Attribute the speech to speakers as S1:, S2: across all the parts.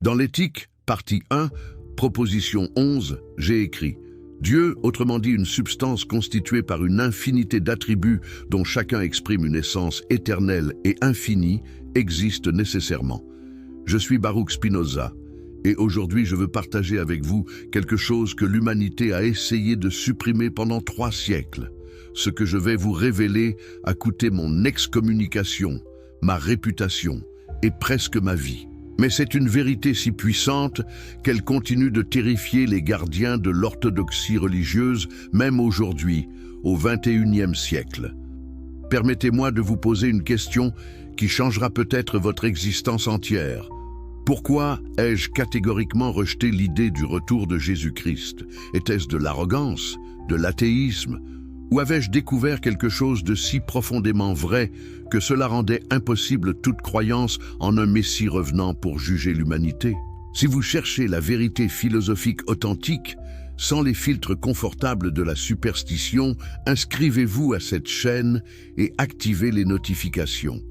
S1: Dans l'Éthique, partie 1, proposition 11, j'ai écrit « Dieu, autrement dit une substance constituée par une infinité d'attributs dont chacun exprime une essence éternelle et infinie, existe nécessairement. Je suis Baruch Spinoza, et aujourd'hui je veux partager avec vous quelque chose que l'humanité a essayé de supprimer pendant 3 siècles. Ce que je vais vous révéler a coûté mon excommunication, ma réputation et presque ma vie. Mais c'est une vérité si puissante qu'elle continue de terrifier les gardiens de l'orthodoxie religieuse, même aujourd'hui, au XXIe siècle. Permettez-moi de vous poser une question qui changera peut-être votre existence entière. Pourquoi ai-je catégoriquement rejeté l'idée du retour de Jésus-Christ? Était-ce de l'arrogance, de l'athéisme, ou avais-je découvert quelque chose de si profondément vrai que cela rendait impossible toute croyance en un Messie revenant pour juger l'humanité? Si vous cherchez la vérité philosophique authentique, sans les filtres confortables de la superstition, inscrivez-vous à cette chaîne et activez les notifications.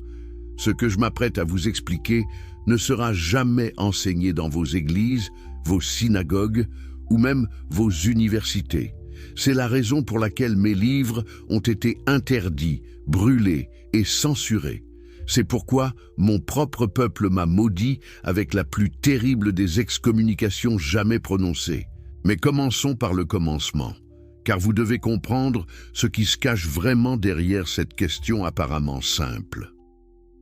S1: Ce que je m'apprête à vous expliquer ne sera jamais enseigné dans vos églises, vos synagogues ou même vos universités. C'est la raison pour laquelle mes livres ont été interdits, brûlés et censurés. C'est pourquoi mon propre peuple m'a maudit avec la plus terrible des excommunications jamais prononcées. Mais commençons par le commencement, car vous devez comprendre ce qui se cache vraiment derrière cette question apparemment simple.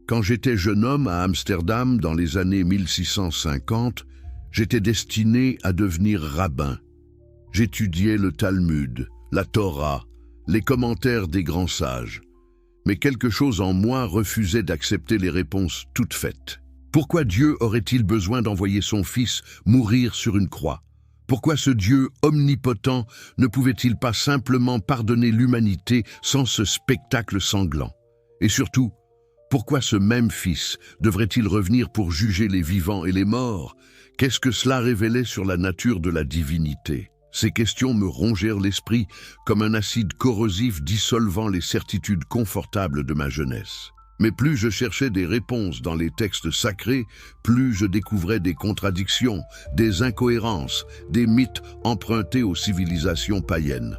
S1: Quand j'étais jeune homme à Amsterdam dans les années 1650, j'étais destiné à devenir rabbin. J'étudiais le Talmud, la Torah, les commentaires des grands sages. Mais quelque chose en moi refusait d'accepter les réponses toutes faites. Pourquoi Dieu aurait-il besoin d'envoyer son Fils mourir sur une croix? Pourquoi ce Dieu omnipotent ne pouvait-il pas simplement pardonner l'humanité sans ce spectacle sanglant? Et surtout, pourquoi ce même Fils devrait-il revenir pour juger les vivants et les morts? Qu'est-ce que cela révélait sur la nature de la divinité? Ces questions me rongèrent l'esprit comme un acide corrosif dissolvant les certitudes confortables de ma jeunesse. Mais plus je cherchais des réponses dans les textes sacrés, plus je découvrais des contradictions, des incohérences, des mythes empruntés aux civilisations païennes.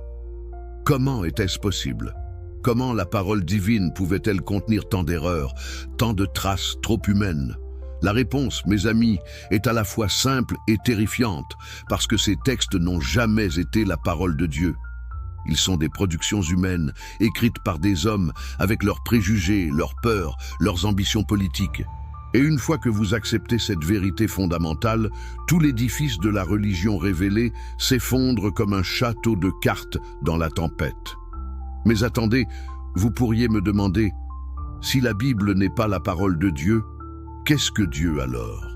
S1: Comment était-ce possible? Comment la parole divine pouvait-elle contenir tant d'erreurs, tant de traces trop humaines? La réponse, mes amis, est à la fois simple et terrifiante, parce que ces textes n'ont jamais été la parole de Dieu. Ils sont des productions humaines, écrites par des hommes, avec leurs préjugés, leurs peurs, leurs ambitions politiques. Et une fois que vous acceptez cette vérité fondamentale, tout l'édifice de la religion révélée s'effondre comme un château de cartes dans la tempête. Mais attendez, vous pourriez me demander, si la Bible n'est pas la parole de Dieu, qu'est-ce que Dieu alors?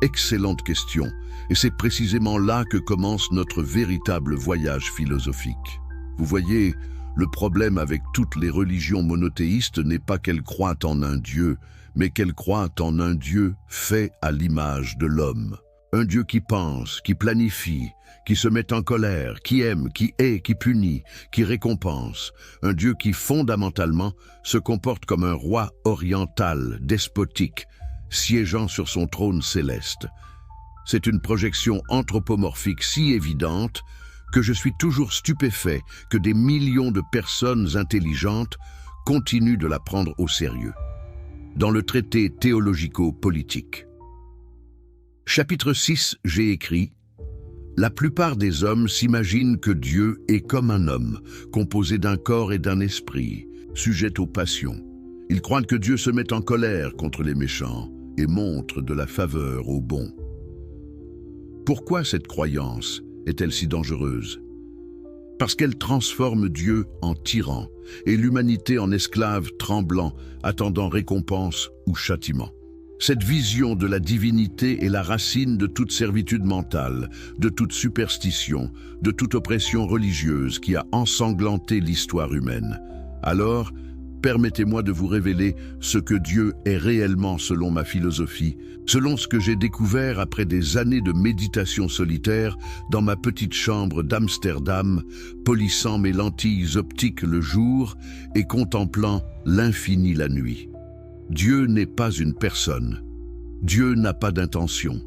S1: Excellente question, et c'est précisément là que commence notre véritable voyage philosophique. Vous voyez, le problème avec toutes les religions monothéistes n'est pas qu'elles croient en un Dieu, mais qu'elles croient en un Dieu fait à l'image de l'homme. Un Dieu qui pense, qui planifie, qui se met en colère, qui aime, qui hait, qui punit, qui récompense. Un Dieu qui fondamentalement se comporte comme un roi oriental, despotique, siégeant sur son trône céleste. C'est une projection anthropomorphique si évidente que je suis toujours stupéfait que des millions de personnes intelligentes continuent de la prendre au sérieux. Dans le traité théologico-politique. Chapitre 6, j'ai écrit « La plupart des hommes s'imaginent que Dieu est comme un homme, composé d'un corps et d'un esprit, sujet aux passions. Ils croient que Dieu se met en colère contre les méchants et montre de la faveur aux bons. » Pourquoi cette croyance est-elle si dangereuse? Parce qu'elle transforme Dieu en tyran et l'humanité en esclave tremblant, attendant récompense ou châtiment. Cette vision de la divinité est la racine de toute servitude mentale, de toute superstition, de toute oppression religieuse qui a ensanglanté l'histoire humaine. Alors, permettez-moi de vous révéler ce que Dieu est réellement selon ma philosophie, selon ce que j'ai découvert après des années de méditation solitaire dans ma petite chambre d'Amsterdam, polissant mes lentilles optiques le jour et contemplant l'infini la nuit. Dieu n'est pas une personne. Dieu n'a pas d'intention.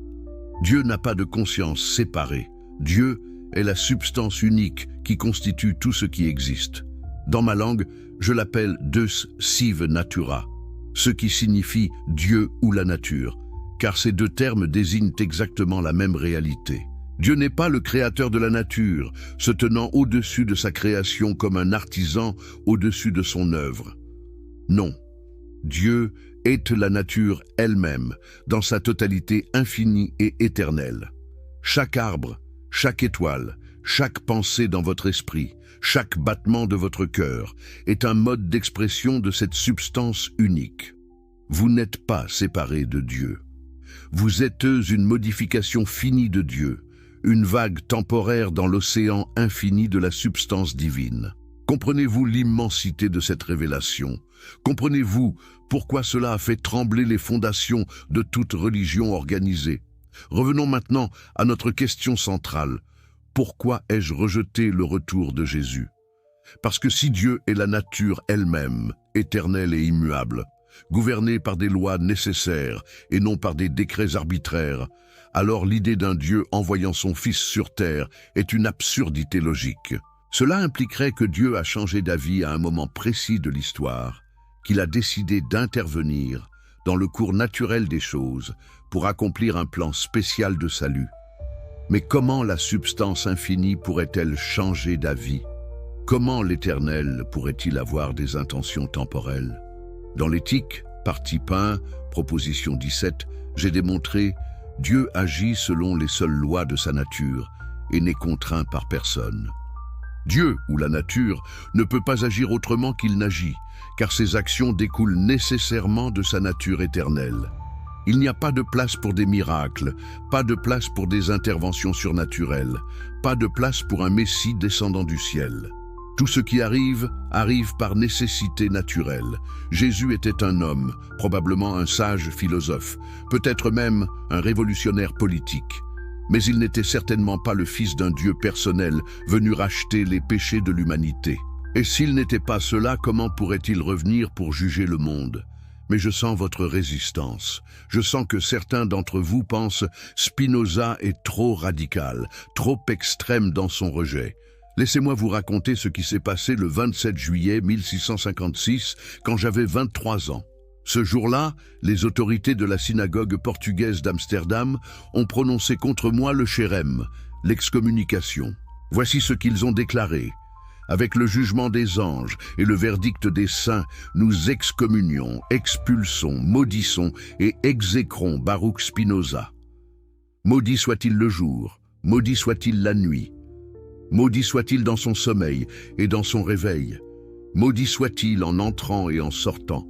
S1: Dieu n'a pas de conscience séparée. Dieu est la substance unique qui constitue tout ce qui existe. Dans ma langue, je l'appelle Deus sive natura, ce qui signifie Dieu ou la nature, car ces deux termes désignent exactement la même réalité. Dieu n'est pas le créateur de la nature, se tenant au-dessus de sa création comme un artisan au-dessus de son œuvre. Non, Dieu est la nature elle-même, dans sa totalité infinie et éternelle. Chaque arbre, chaque étoile, chaque pensée dans votre esprit, chaque battement de votre cœur est un mode d'expression de cette substance unique. Vous n'êtes pas séparés de Dieu. Vous êtes une modification finie de Dieu, une vague temporaire dans l'océan infini de la substance divine. Comprenez-vous l'immensité de cette révélation? Comprenez-vous pourquoi cela a fait trembler les fondations de toute religion organisée? Revenons maintenant à notre question centrale. Pourquoi ai-je rejeté le retour de Jésus? Parce que si Dieu est la nature elle-même, éternelle et immuable, gouvernée par des lois nécessaires et non par des décrets arbitraires, alors l'idée d'un Dieu envoyant son Fils sur terre est une absurdité logique. Cela impliquerait que Dieu a changé d'avis à un moment précis de l'histoire, qu'il a décidé d'intervenir dans le cours naturel des choses pour accomplir un plan spécial de salut. Mais comment la substance infinie pourrait-elle changer d'avis? Comment l'Éternel pourrait-il avoir des intentions temporelles? Dans l'Éthique, partie 1, proposition 17, j'ai démontré Dieu agit selon les seules lois de sa nature et n'est contraint par personne. Dieu, ou la nature, ne peut pas agir autrement qu'il n'agit, car ses actions découlent nécessairement de sa nature éternelle. Il n'y a pas de place pour des miracles, pas de place pour des interventions surnaturelles, pas de place pour un Messie descendant du ciel. Tout ce qui arrive, arrive par nécessité naturelle. Jésus était un homme, probablement un sage philosophe, peut-être même un révolutionnaire politique. Mais il n'était certainement pas le fils d'un Dieu personnel venu racheter les péchés de l'humanité. Et s'il n'était pas cela, comment pourrait-il revenir pour juger le monde? Mais je sens votre résistance. Je sens que certains d'entre vous pensent Spinoza est trop radical, trop extrême dans son rejet. Laissez-moi vous raconter ce qui s'est passé le 27 juillet 1656, quand j'avais 23 ans. Ce jour-là, les autorités de la synagogue portugaise d'Amsterdam ont prononcé contre moi le chérem, l'excommunication. Voici ce qu'ils ont déclaré. Avec le jugement des anges et le verdict des saints, nous excommunions, expulsons, maudissons et exécrons Baruch Spinoza. Maudit soit-il le jour, maudit soit-il la nuit. Maudit soit-il dans son sommeil et dans son réveil. Maudit soit-il en entrant et en sortant.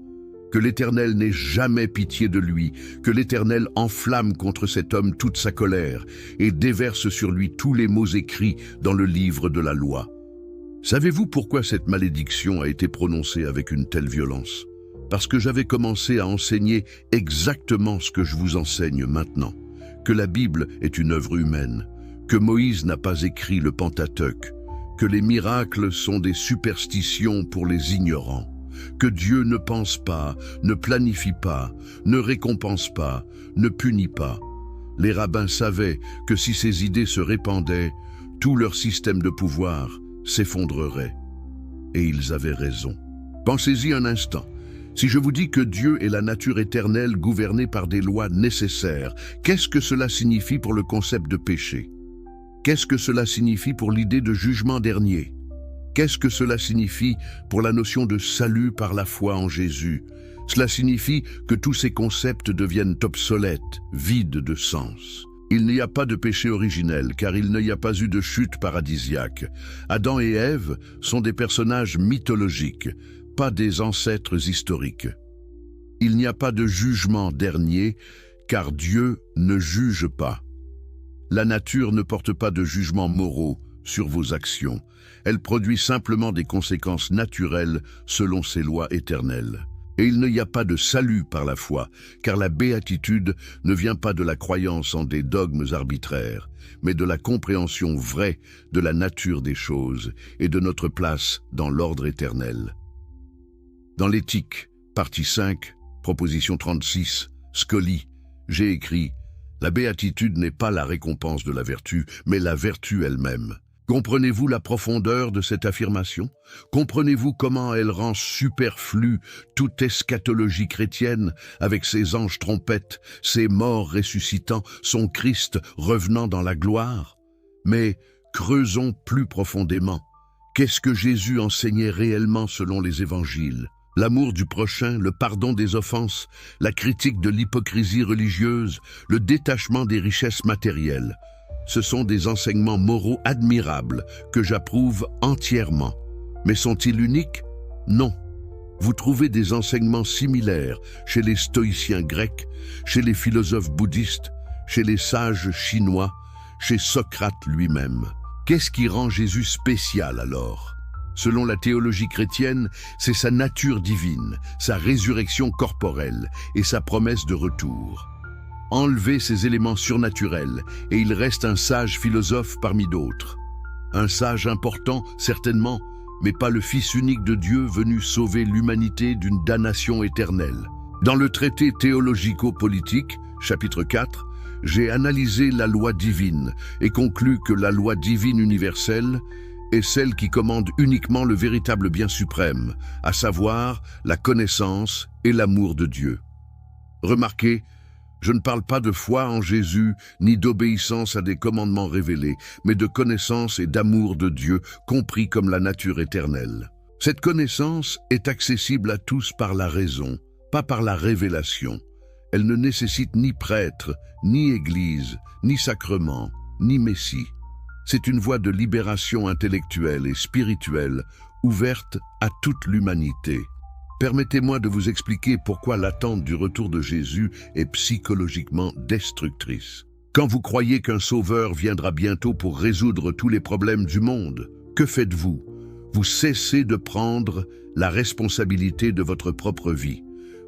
S1: Que l'Éternel n'ait jamais pitié de lui, que l'Éternel enflamme contre cet homme toute sa colère et déverse sur lui tous les mots écrits dans le livre de la loi. Savez-vous pourquoi cette malédiction a été prononcée avec une telle violence? Parce que j'avais commencé à enseigner exactement ce que je vous enseigne maintenant, que la Bible est une œuvre humaine, que Moïse n'a pas écrit le Pentateuque, que les miracles sont des superstitions pour les ignorants, que Dieu ne pense pas, ne planifie pas, ne récompense pas, ne punit pas. Les rabbins savaient que si ces idées se répandaient, tout leur système de pouvoir s'effondrerait. Et ils avaient raison. Pensez-y un instant. Si je vous dis que Dieu est la nature éternelle gouvernée par des lois nécessaires, qu'est-ce que cela signifie pour le concept de péché? Qu'est-ce que cela signifie pour l'idée de jugement dernier? Qu'est-ce que cela signifie pour la notion de salut par la foi en Jésus? Cela signifie que tous ces concepts deviennent obsolètes, vides de sens. Il n'y a pas de péché originel, car il n'y a pas eu de chute paradisiaque. Adam et Ève sont des personnages mythologiques, pas des ancêtres historiques. Il n'y a pas de jugement dernier, car Dieu ne juge pas. La nature ne porte pas de jugements moraux sur vos actions. Elle produit simplement des conséquences naturelles selon ses lois éternelles. Et il n'y a pas de salut par la foi, car la béatitude ne vient pas de la croyance en des dogmes arbitraires, mais de la compréhension vraie de la nature des choses et de notre place dans l'ordre éternel. Dans l'Éthique, partie 5, proposition 36, Scoli, j'ai écrit « La béatitude n'est pas la récompense de la vertu, mais la vertu elle-même. Comprenez-vous la profondeur de cette affirmation? Comprenez-vous comment elle rend superflue toute eschatologie chrétienne avec ses anges trompettes, ses morts ressuscitant, son Christ revenant dans la gloire? Mais creusons plus profondément. Qu'est-ce que Jésus enseignait réellement selon les évangiles? L'amour du prochain, le pardon des offenses, la critique de l'hypocrisie religieuse, le détachement des richesses matérielles. Ce sont des enseignements moraux admirables que j'approuve entièrement. Mais sont-ils uniques? Non. Vous trouvez des enseignements similaires chez les stoïciens grecs, chez les philosophes bouddhistes, chez les sages chinois, chez Socrate lui-même. Qu'est-ce qui rend Jésus spécial alors? Selon la théologie chrétienne, c'est sa nature divine, sa résurrection corporelle et sa promesse de retour. Enlevez ces éléments surnaturels et il reste un sage philosophe parmi d'autres. Un sage important, certainement, mais pas le Fils unique de Dieu venu sauver l'humanité d'une damnation éternelle. Dans le traité théologico-politique, chapitre 4, j'ai analysé la loi divine et conclu que la loi divine universelle est celle qui commande uniquement le véritable bien suprême, à savoir la connaissance et l'amour de Dieu. Remarquez, je ne parle pas de foi en Jésus, ni d'obéissance à des commandements révélés, mais de connaissance et d'amour de Dieu, compris comme la nature éternelle. Cette connaissance est accessible à tous par la raison, pas par la révélation. Elle ne nécessite ni prêtre, ni église, ni sacrement, ni messie. C'est une voie de libération intellectuelle et spirituelle, ouverte à toute l'humanité. Permettez-moi de vous expliquer pourquoi l'attente du retour de Jésus est psychologiquement destructrice. Quand vous croyez qu'un sauveur viendra bientôt pour résoudre tous les problèmes du monde, que faites-vous? Vous cessez de prendre la responsabilité de votre propre vie.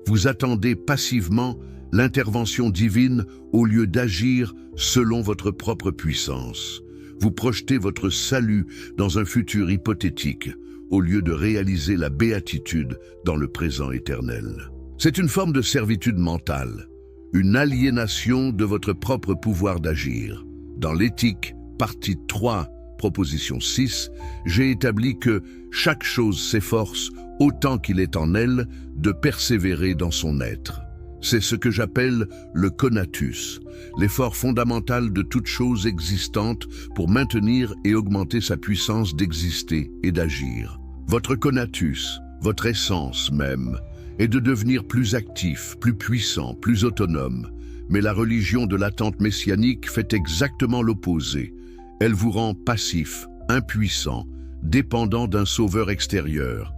S1: Vous attendez passivement l'intervention divine au lieu d'agir selon votre propre puissance. Vous projetez votre salut dans un futur hypothétique, au lieu de réaliser la béatitude dans le présent éternel. C'est une forme de servitude mentale, une aliénation de votre propre pouvoir d'agir. Dans l'éthique, partie 3, proposition 6, j'ai établi que chaque chose s'efforce, autant qu'il est en elle, de persévérer dans son être. C'est ce que j'appelle le conatus, l'effort fondamental de toute chose existante pour maintenir et augmenter sa puissance d'exister et d'agir. Votre conatus, votre essence même, est de devenir plus actif, plus puissant, plus autonome. Mais la religion de l'attente messianique fait exactement l'opposé. Elle vous rend passif, impuissant, dépendant d'un sauveur extérieur.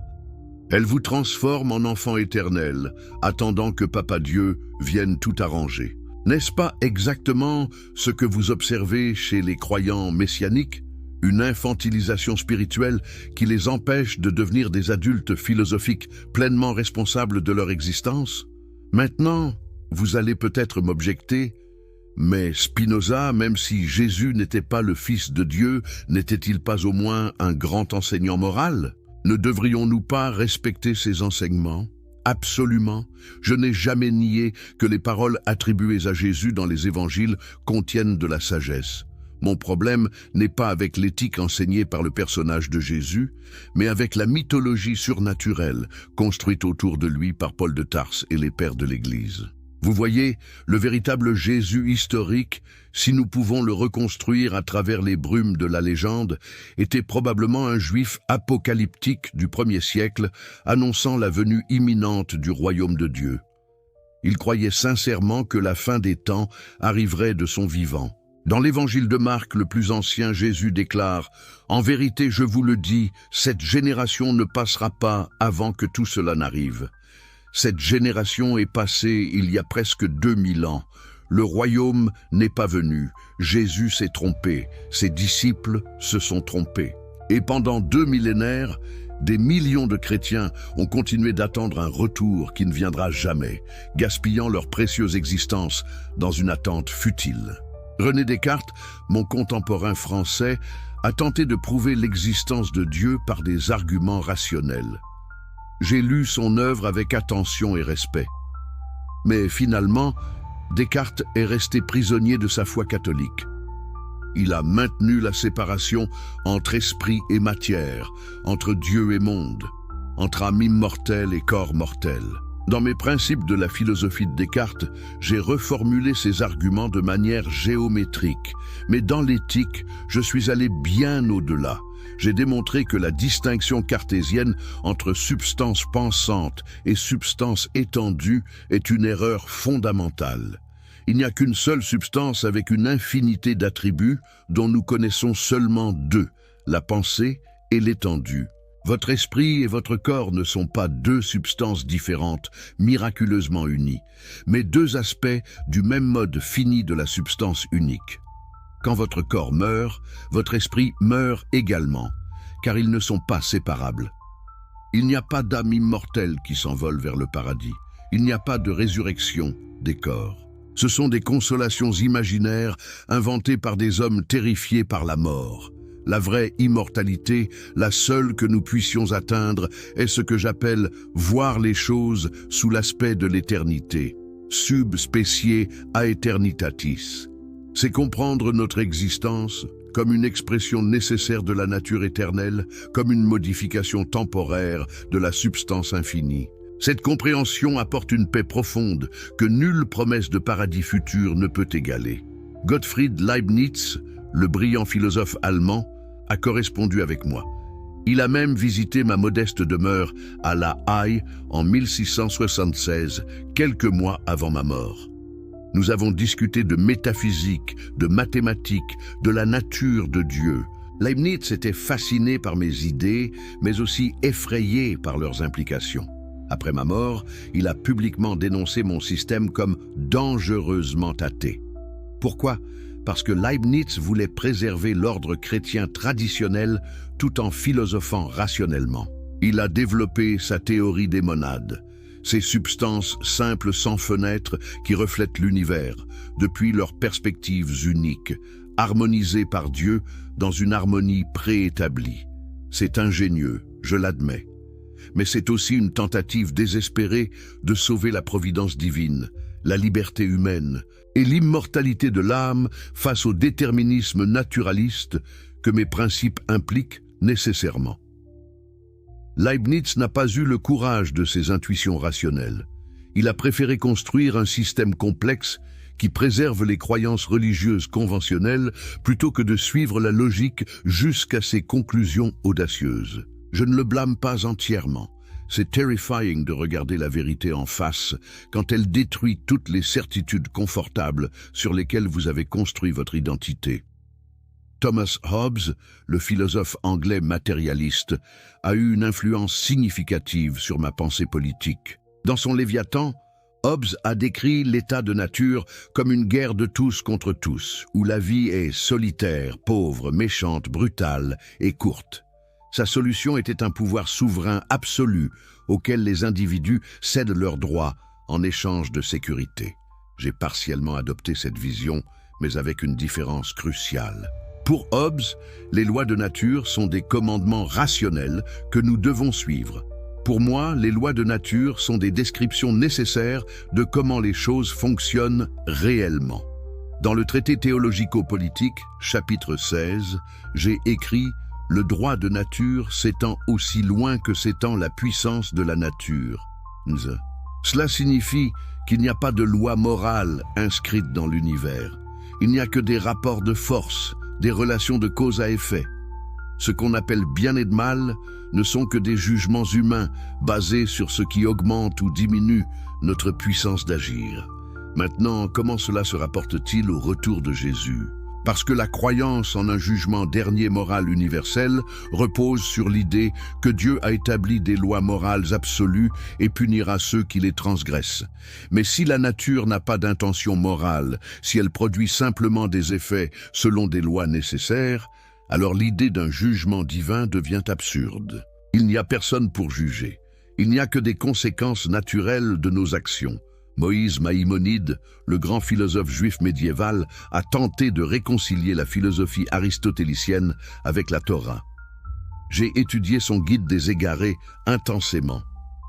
S1: Elle vous transforme en enfant éternel, attendant que Papa Dieu vienne tout arranger. N'est-ce pas exactement ce que vous observez chez les croyants messianiques? Une infantilisation spirituelle qui les empêche de devenir des adultes philosophiques pleinement responsables de leur existence? Maintenant, vous allez peut-être m'objecter, mais Spinoza, même si Jésus n'était pas le Fils de Dieu, n'était-il pas au moins un grand enseignant moral? Ne devrions-nous pas respecter ses enseignements? Absolument. Je n'ai jamais nié que les paroles attribuées à Jésus dans les évangiles contiennent de la sagesse. Mon problème n'est pas avec l'éthique enseignée par le personnage de Jésus, mais avec la mythologie surnaturelle construite autour de lui par Paul de Tarse et les pères de l'Église. Vous voyez, le véritable Jésus historique, si nous pouvons le reconstruire à travers les brumes de la légende, était probablement un juif apocalyptique du 1er siècle, annonçant la venue imminente du royaume de Dieu. Il croyait sincèrement que la fin des temps arriverait de son vivant. Dans l'évangile de Marc, le plus ancien, Jésus déclare « En vérité, je vous le dis, cette génération ne passera pas avant que tout cela n'arrive. » Cette génération est passée il y a presque 2000 ans. Le royaume n'est pas venu. Jésus s'est trompé. Ses disciples se sont trompés. Et pendant 2 millénaires, des millions de chrétiens ont continué d'attendre un retour qui ne viendra jamais, gaspillant leur précieuse existence dans une attente futile. René Descartes, mon contemporain français, a tenté de prouver l'existence de Dieu par des arguments rationnels. J'ai lu son œuvre avec attention et respect. Mais finalement, Descartes est resté prisonnier de sa foi catholique. Il a maintenu la séparation entre esprit et matière, entre Dieu et monde, entre âme immortelle et corps mortel. Dans mes principes de la philosophie de Descartes, j'ai reformulé ces arguments de manière géométrique. Mais dans l'éthique, je suis allé bien au-delà. J'ai démontré que la distinction cartésienne entre substance pensante et substance étendue est une erreur fondamentale. Il n'y a qu'une seule substance avec une infinité d'attributs dont nous connaissons seulement deux, la pensée et l'étendue. Votre esprit et votre corps ne sont pas deux substances différentes, miraculeusement unies, mais deux aspects du même mode fini de la substance unique. Quand votre corps meurt, votre esprit meurt également, car ils ne sont pas séparables. Il n'y a pas d'âme immortelle qui s'envole vers le paradis. Il n'y a pas de résurrection des corps. Ce sont des consolations imaginaires inventées par des hommes terrifiés par la mort. La vraie immortalité, la seule que nous puissions atteindre, est ce que j'appelle voir les choses sous l'aspect de l'éternité, sub specie aeternitatis. C'est comprendre notre existence comme une expression nécessaire de la nature éternelle, comme une modification temporaire de la substance infinie. Cette compréhension apporte une paix profonde que nulle promesse de paradis futur ne peut égaler. Gottfried Leibniz, le brillant philosophe allemand, a correspondu avec moi. Il a même visité ma modeste demeure à La Haye en 1676, quelques mois avant ma mort. Nous avons discuté de métaphysique, de mathématiques, de la nature de Dieu. Leibniz était fasciné par mes idées, mais aussi effrayé par leurs implications. Après ma mort, il a publiquement dénoncé mon système comme dangereusement athée. Pourquoi ? Parce que Leibniz voulait préserver l'ordre chrétien traditionnel tout en philosophant rationnellement. Il a développé sa théorie des monades, ces substances simples sans fenêtre qui reflètent l'univers, depuis leurs perspectives uniques, harmonisées par Dieu dans une harmonie préétablie. C'est ingénieux, je l'admets. Mais c'est aussi une tentative désespérée de sauver la providence divine, la liberté humaine et l'immortalité de l'âme face au déterminisme naturaliste que mes principes impliquent nécessairement. Leibniz n'a pas eu le courage de ses intuitions rationnelles. Il a préféré construire un système complexe qui préserve les croyances religieuses conventionnelles plutôt que de suivre la logique jusqu'à ses conclusions audacieuses. Je ne le blâme pas entièrement. C'est terrifying de regarder la vérité en face quand elle détruit toutes les certitudes confortables sur lesquelles vous avez construit votre identité. Thomas Hobbes, le philosophe anglais matérialiste, a eu une influence significative sur ma pensée politique. Dans son Léviathan, Hobbes a décrit l'état de nature comme une guerre de tous contre tous, où la vie est solitaire, pauvre, méchante, brutale et courte. Sa solution était un pouvoir souverain absolu auquel les individus cèdent leurs droits en échange de sécurité. J'ai partiellement adopté cette vision, mais avec une différence cruciale. Pour Hobbes, les lois de nature sont des commandements rationnels que nous devons suivre. Pour moi, les lois de nature sont des descriptions nécessaires de comment les choses fonctionnent réellement. Dans le traité théologico-politique, chapitre 16, j'ai écrit « Le droit de nature s'étend aussi loin que s'étend la puissance de la nature ». Cela signifie qu'il n'y a pas de loi morale inscrite dans l'univers. Il n'y a que des rapports de force, des relations de cause à effet. Ce qu'on appelle bien et de mal ne sont que des jugements humains basés sur ce qui augmente ou diminue notre puissance d'agir. Maintenant, comment cela se rapporte-t-il au retour de Jésus ? Parce que la croyance en un jugement dernier moral universel repose sur l'idée que Dieu a établi des lois morales absolues et punira ceux qui les transgressent. Mais si la nature n'a pas d'intention morale, si elle produit simplement des effets selon des lois nécessaires, alors l'idée d'un jugement divin devient absurde. Il n'y a personne pour juger. Il n'y a que des conséquences naturelles de nos actions. Moïse Maïmonide, le grand philosophe juif médiéval, a tenté de réconcilier la philosophie aristotélicienne avec la Torah. J'ai étudié son Guide des égarés intensément.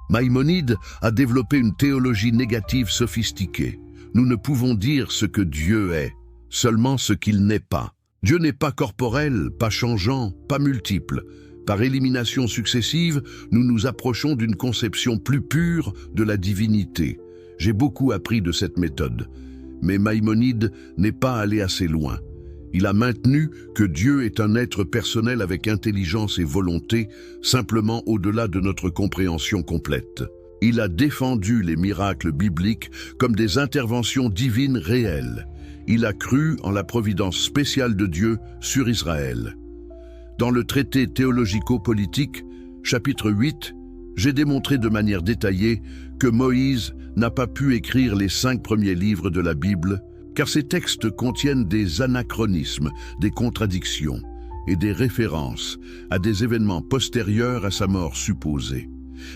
S1: Maïmonide a développé une théologie négative sophistiquée. Nous ne pouvons dire ce que Dieu est, seulement ce qu'il n'est pas. Dieu n'est pas corporel, pas changeant, pas multiple. Par élimination successive, nous nous approchons d'une conception plus pure de la divinité. J'ai beaucoup appris de cette méthode. Mais Maïmonide n'est pas allé assez loin. Il a maintenu que Dieu est un être personnel avec intelligence et volonté, simplement au-delà de notre compréhension complète. Il a défendu les miracles bibliques comme des interventions divines réelles. Il a cru en la providence spéciale de Dieu sur Israël. Dans le traité théologico-politique, chapitre 8, j'ai démontré de manière détaillée que Moïse n'a pas pu écrire les 5 premiers livres de la Bible, car ces textes contiennent des anachronismes, des contradictions et des références à des événements postérieurs à sa mort supposée.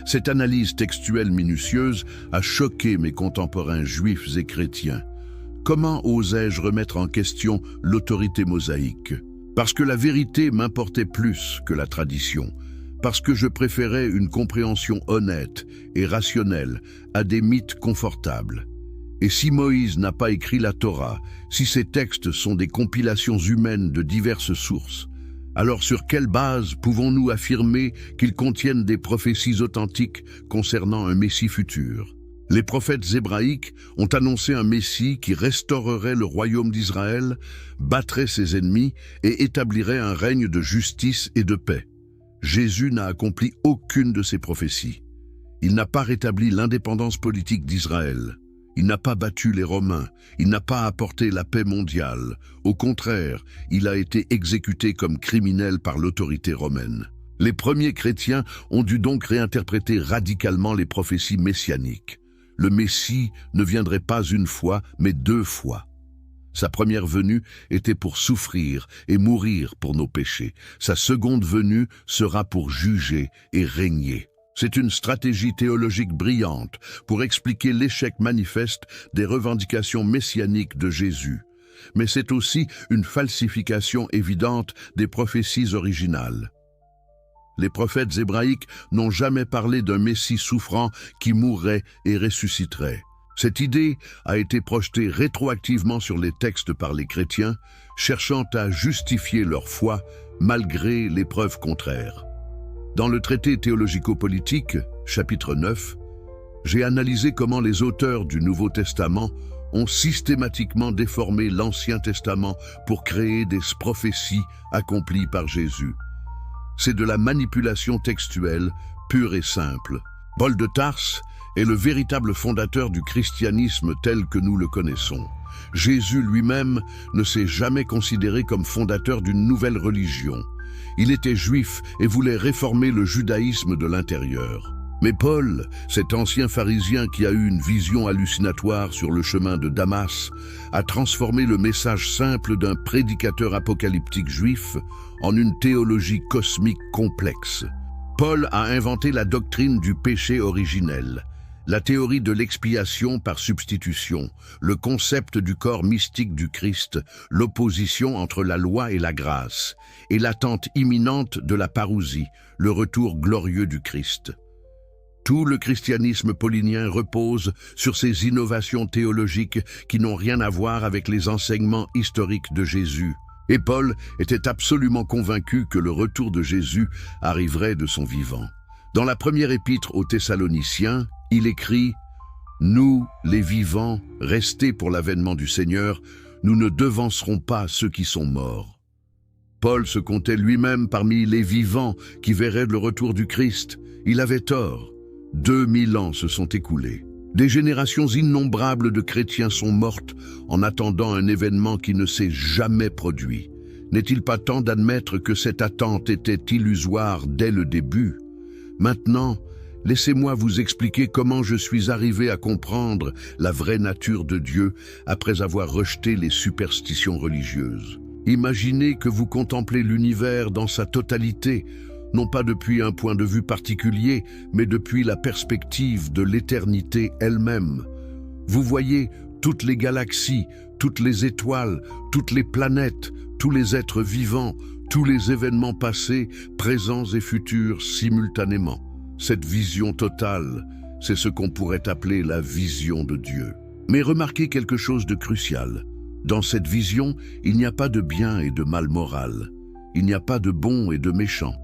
S1: Cette analyse textuelle minutieuse a choqué mes contemporains juifs et chrétiens. Comment osais-je remettre en question l'autorité mosaïque? Parce que la vérité m'importait plus que la tradition, parce que je préférais une compréhension honnête et rationnelle à des mythes confortables. Et si Moïse n'a pas écrit la Torah, si ces textes sont des compilations humaines de diverses sources, alors sur quelle base pouvons-nous affirmer qu'ils contiennent des prophéties authentiques concernant un Messie futur? Les prophètes hébraïques ont annoncé un Messie qui restaurerait le royaume d'Israël, battrait ses ennemis et établirait un règne de justice et de paix. Jésus n'a accompli aucune de ces prophéties. Il n'a pas rétabli l'indépendance politique d'Israël. Il n'a pas battu les Romains, il n'a pas apporté la paix mondiale. Au contraire, il a été exécuté comme criminel par l'autorité romaine. Les premiers chrétiens ont dû donc réinterpréter radicalement les prophéties messianiques. Le Messie ne viendrait pas une fois, mais 2 fois. Sa première venue était pour souffrir et mourir pour nos péchés. Sa seconde venue sera pour juger et régner. C'est une stratégie théologique brillante pour expliquer l'échec manifeste des revendications messianiques de Jésus. Mais c'est aussi une falsification évidente des prophéties originales. Les prophètes hébraïques n'ont jamais parlé d'un Messie souffrant qui mourrait et ressusciterait. Cette idée a été projetée rétroactivement sur les textes par les chrétiens, cherchant à justifier leur foi malgré les preuves contraires. Dans le traité théologico-politique, chapitre 9, j'ai analysé comment les auteurs du Nouveau Testament ont systématiquement déformé l'Ancien Testament pour créer des prophéties accomplies par Jésus. C'est de la manipulation textuelle pure et simple. Paul de Tarse est le véritable fondateur du christianisme tel que nous le connaissons. Jésus lui-même ne s'est jamais considéré comme fondateur d'une nouvelle religion. Il était juif et voulait réformer le judaïsme de l'intérieur. Mais Paul, cet ancien pharisien qui a eu une vision hallucinatoire sur le chemin de Damas, a transformé le message simple d'un prédicateur apocalyptique juif en une théologie cosmique complexe. Paul a inventé la doctrine du péché originel, la théorie de l'expiation par substitution, le concept du corps mystique du Christ, l'opposition entre la loi et la grâce, et l'attente imminente de la parousie, le retour glorieux du Christ. Tout le christianisme paulinien repose sur ces innovations théologiques qui n'ont rien à voir avec les enseignements historiques de Jésus. Et Paul était absolument convaincu que le retour de Jésus arriverait de son vivant. Dans la première épître aux Thessaloniciens, il écrit « Nous, les vivants, restés pour l'avènement du Seigneur, nous ne devancerons pas ceux qui sont morts. » Paul se comptait lui-même parmi les vivants qui verraient le retour du Christ. Il avait tort. 2000 ans se sont écoulés. Des générations innombrables de chrétiens sont mortes en attendant un événement qui ne s'est jamais produit. N'est-il pas temps d'admettre que cette attente était illusoire dès le début? Maintenant, laissez-moi vous expliquer comment je suis arrivé à comprendre la vraie nature de Dieu après avoir rejeté les superstitions religieuses. Imaginez que vous contemplez l'univers dans sa totalité, non pas depuis un point de vue particulier, mais depuis la perspective de l'éternité elle-même. Vous voyez toutes les galaxies, toutes les étoiles, toutes les planètes, tous les êtres vivants, tous les événements passés, présents et futurs simultanément. Cette vision totale, c'est ce qu'on pourrait appeler la vision de Dieu. Mais remarquez quelque chose de crucial. Dans cette vision, il n'y a pas de bien et de mal moral. Il n'y a pas de bon et de méchant.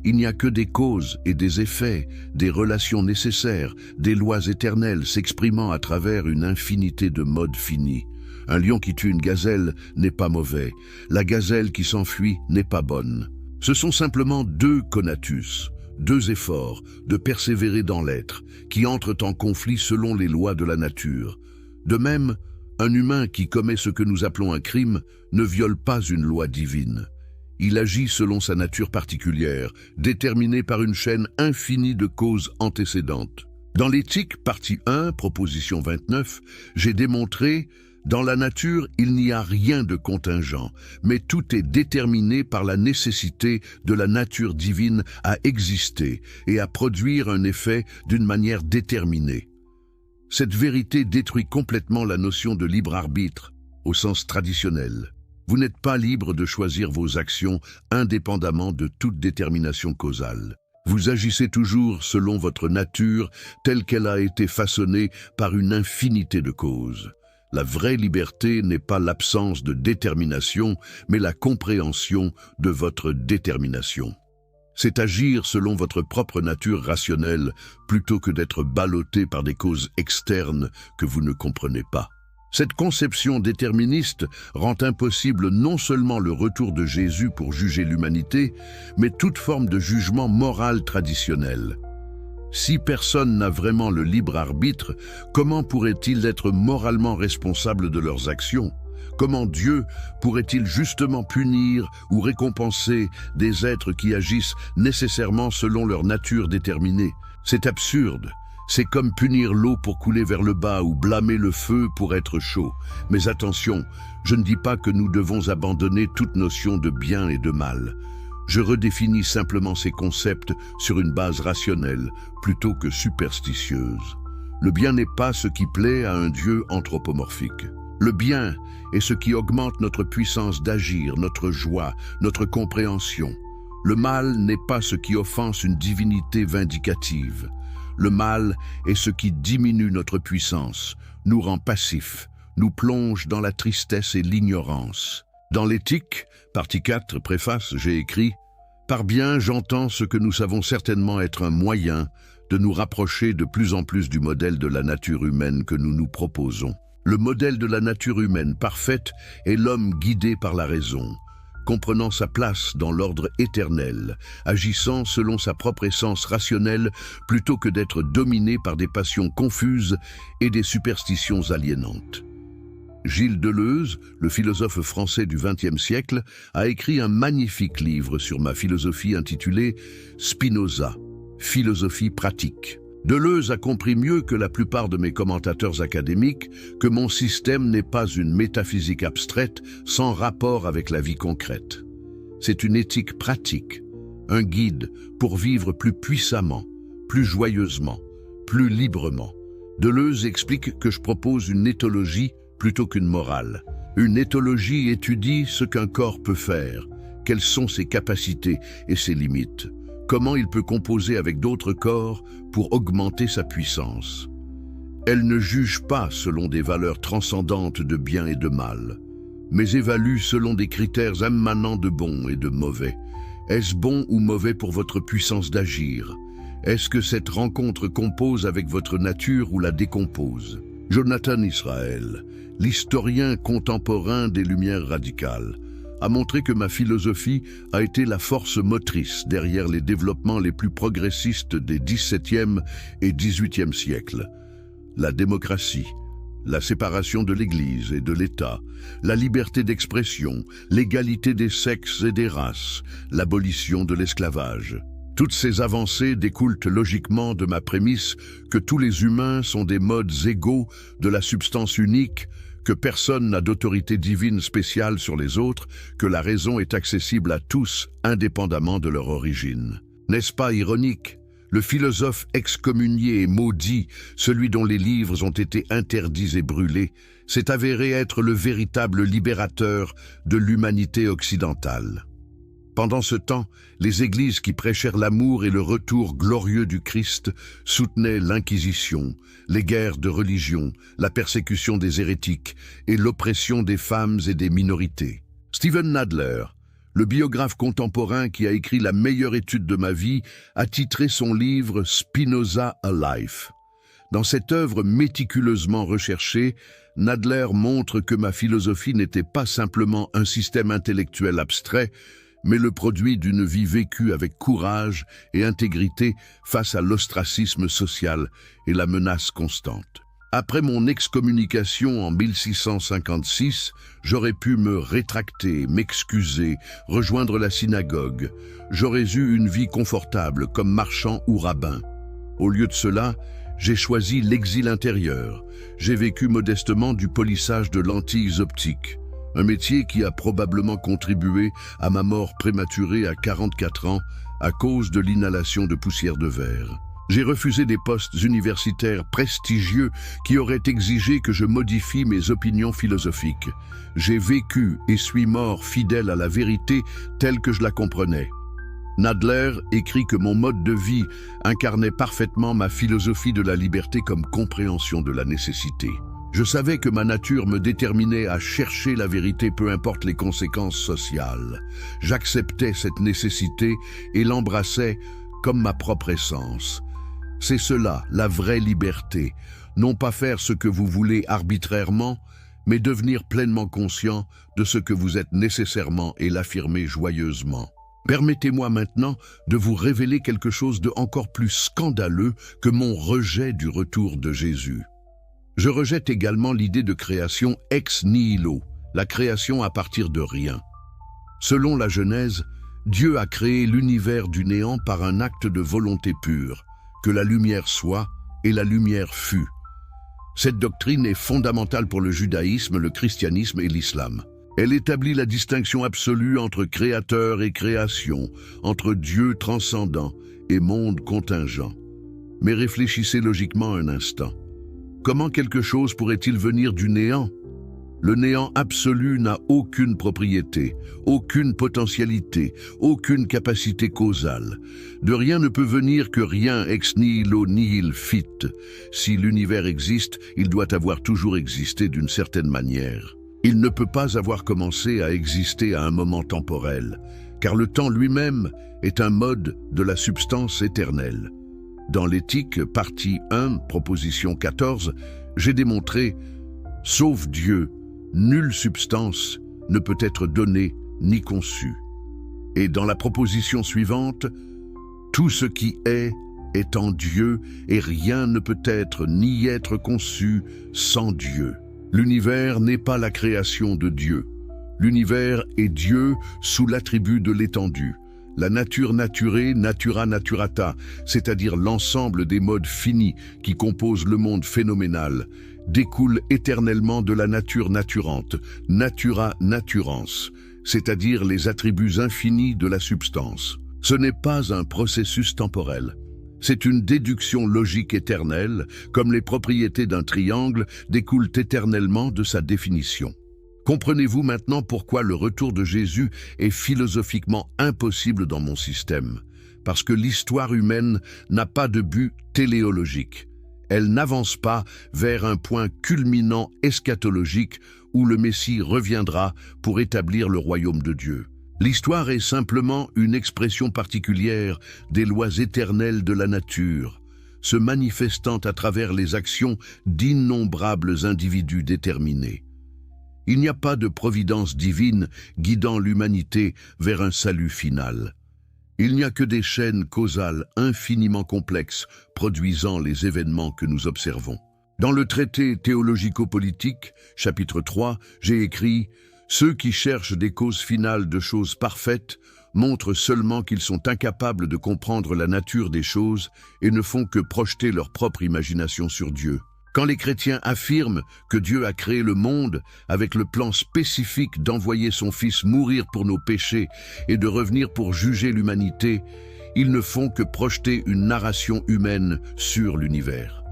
S1: Il n'y a que des causes et des effets, des relations nécessaires, des lois éternelles s'exprimant à travers une infinité de modes finis. Un lion qui tue une gazelle n'est pas mauvais. La gazelle qui s'enfuit n'est pas bonne. Ce sont simplement deux conatus, deux efforts de persévérer dans l'être, qui entrent en conflit selon les lois de la nature. De même, un humain qui commet ce que nous appelons un crime ne viole pas une loi divine. Il agit selon sa nature particulière, déterminée par une chaîne infinie de causes antécédentes. Dans l'éthique, partie 1, proposition 29, j'ai démontré: dans la nature, il n'y a rien de contingent, mais tout est déterminé par la nécessité de la nature divine à exister et à produire un effet d'une manière déterminée. Cette vérité détruit complètement la notion de libre arbitre, au sens traditionnel. Vous n'êtes pas libre de choisir vos actions indépendamment de toute détermination causale. Vous agissez toujours selon votre nature telle qu'elle a été façonnée par une infinité de causes. La vraie liberté n'est pas l'absence de détermination, mais la compréhension de votre détermination. C'est agir selon votre propre nature rationnelle plutôt que d'être ballotté par des causes externes que vous ne comprenez pas. Cette conception déterministe rend impossible non seulement le retour de Jésus pour juger l'humanité, mais toute forme de jugement moral traditionnel. Si personne n'a vraiment le libre arbitre, comment pourrait-il être moralement responsable de leurs actions? Comment Dieu pourrait-il justement punir ou récompenser des êtres qui agissent nécessairement selon leur nature déterminée? C'est absurde. C'est comme punir l'eau pour couler vers le bas ou blâmer le feu pour être chaud. Mais attention, je ne dis pas que nous devons abandonner toute notion de bien et de mal. Je redéfinis simplement ces concepts sur une base rationnelle plutôt que superstitieuse. Le bien n'est pas ce qui plaît à un Dieu anthropomorphique. Le bien est ce qui augmente notre puissance d'agir, notre joie, notre compréhension. Le mal n'est pas ce qui offense une divinité vindicative. Le mal est ce qui diminue notre puissance, nous rend passifs, nous plonge dans la tristesse et l'ignorance. Dans l'éthique, partie 4, préface, j'ai écrit: par bien, j'entends ce que nous savons certainement être un moyen de nous rapprocher de plus en plus du modèle de la nature humaine que nous nous proposons. Le modèle de la nature humaine parfaite est l'homme guidé par la raison, comprenant sa place dans l'ordre éternel, agissant selon sa propre essence rationnelle plutôt que d'être dominé par des passions confuses et des superstitions aliénantes. Gilles Deleuze, le philosophe français du XXe siècle, a écrit un magnifique livre sur ma philosophie intitulé Spinoza, philosophie pratique. Deleuze a compris mieux que la plupart de mes commentateurs académiques que mon système n'est pas une métaphysique abstraite sans rapport avec la vie concrète. C'est une éthique pratique, un guide pour vivre plus puissamment, plus joyeusement, plus librement. Deleuze explique que je propose une éthologie plutôt qu'une morale. Une éthologie étudie ce qu'un corps peut faire, quelles sont ses capacités et ses limites, comment il peut composer avec d'autres corps pour augmenter sa puissance. Elle ne juge pas selon des valeurs transcendantes de bien et de mal, mais évalue selon des critères émanant de bon et de mauvais. Est-ce bon ou mauvais pour votre puissance d'agir? Est-ce que cette rencontre compose avec votre nature ou la décompose? Jonathan Israel, l'historien contemporain des Lumières radicales, a montré que ma philosophie a été la force motrice derrière les développements les plus progressistes des XVIIe et XVIIIe siècles. La démocratie, la séparation de l'Église et de l'État, la liberté d'expression, l'égalité des sexes et des races, l'abolition de l'esclavage. Toutes ces avancées découlent logiquement de ma prémisse que tous les humains sont des modes égaux de la substance unique, que personne n'a d'autorité divine spéciale sur les autres, que la raison est accessible à tous, indépendamment de leur origine. N'est-ce pas ironique? Le philosophe excommunié et maudit, celui dont les livres ont été interdits et brûlés, s'est avéré être le véritable libérateur de l'humanité occidentale. Pendant ce temps, les églises qui prêchèrent l'amour et le retour glorieux du Christ soutenaient l'Inquisition, les guerres de religion, la persécution des hérétiques et l'oppression des femmes et des minorités. Stephen Nadler, le biographe contemporain qui a écrit la meilleure étude de ma vie, a titré son livre Spinoza a Life. Dans cette œuvre méticuleusement recherchée, Nadler montre que ma philosophie n'était pas simplement un système intellectuel abstrait, mais le produit d'une vie vécue avec courage et intégrité face à l'ostracisme social et la menace constante. Après mon excommunication en 1656, j'aurais pu me rétracter, m'excuser, rejoindre la synagogue. J'aurais eu une vie confortable comme marchand ou rabbin. Au lieu de cela, j'ai choisi l'exil intérieur. J'ai vécu modestement du polissage de lentilles optiques. Un métier qui a probablement contribué à ma mort prématurée à 44 ans à cause de l'inhalation de poussière de verre. J'ai refusé des postes universitaires prestigieux qui auraient exigé que je modifie mes opinions philosophiques. J'ai vécu et suis mort fidèle à la vérité telle que je la comprenais. Nadler écrit que mon mode de vie incarnait parfaitement ma philosophie de la liberté comme compréhension de la nécessité. Je savais que ma nature me déterminait à chercher la vérité peu importe les conséquences sociales. J'acceptais cette nécessité et l'embrassais comme ma propre essence. C'est cela, la vraie liberté. Non pas faire ce que vous voulez arbitrairement, mais devenir pleinement conscient de ce que vous êtes nécessairement et l'affirmer joyeusement. Permettez-moi maintenant de vous révéler quelque chose de encore plus scandaleux que mon rejet du retour de Jésus. Je rejette également l'idée de création ex nihilo, la création à partir de rien. Selon la Genèse, Dieu a créé l'univers du néant par un acte de volonté pure, que la lumière soit et la lumière fut. Cette doctrine est fondamentale pour le judaïsme, le christianisme et l'islam. Elle établit la distinction absolue entre créateur et création, entre Dieu transcendant et monde contingent. Mais réfléchissez logiquement un instant. Comment quelque chose pourrait-il venir du néant? Le néant absolu n'a aucune propriété, aucune potentialité, aucune capacité causale. De rien ne peut venir que rien ex nihilo nihil fit. Si l'univers existe, il doit avoir toujours existé d'une certaine manière. Il ne peut pas avoir commencé à exister à un moment temporel, car le temps lui-même est un mode de la substance éternelle. Dans l'éthique, partie 1, proposition 14, j'ai démontré « Sauf Dieu, nulle substance ne peut être donnée ni conçue ». Et dans la proposition suivante, « Tout ce qui est en Dieu et rien ne peut être ni être conçu sans Dieu ». L'univers n'est pas la création de Dieu. L'univers est Dieu sous l'attribut de l'étendue. La nature naturée, natura naturata, c'est-à-dire l'ensemble des modes finis qui composent le monde phénoménal, découle éternellement de la nature naturante, natura naturans, c'est-à-dire les attributs infinis de la substance. Ce n'est pas un processus temporel. C'est une déduction logique éternelle, comme les propriétés d'un triangle découlent éternellement de sa définition. Comprenez-vous maintenant pourquoi le retour de Jésus est philosophiquement impossible dans mon système? Parce que l'histoire humaine n'a pas de but téléologique. Elle n'avance pas vers un point culminant eschatologique où le Messie reviendra pour établir le royaume de Dieu. L'histoire est simplement une expression particulière des lois éternelles de la nature, se manifestant à travers les actions d'innombrables individus déterminés. Il n'y a pas de providence divine guidant l'humanité vers un salut final. Il n'y a que des chaînes causales infiniment complexes produisant les événements que nous observons. Dans le traité théologico-politique, chapitre 3, j'ai écrit « Ceux qui cherchent des causes finales de choses parfaites montrent seulement qu'ils sont incapables de comprendre la nature des choses et ne font que projeter leur propre imagination sur Dieu. » Quand les chrétiens affirment que Dieu a créé le monde avec le plan spécifique d'envoyer son Fils mourir pour nos péchés et de revenir pour juger l'humanité, ils ne font que projeter une narration humaine sur l'univers.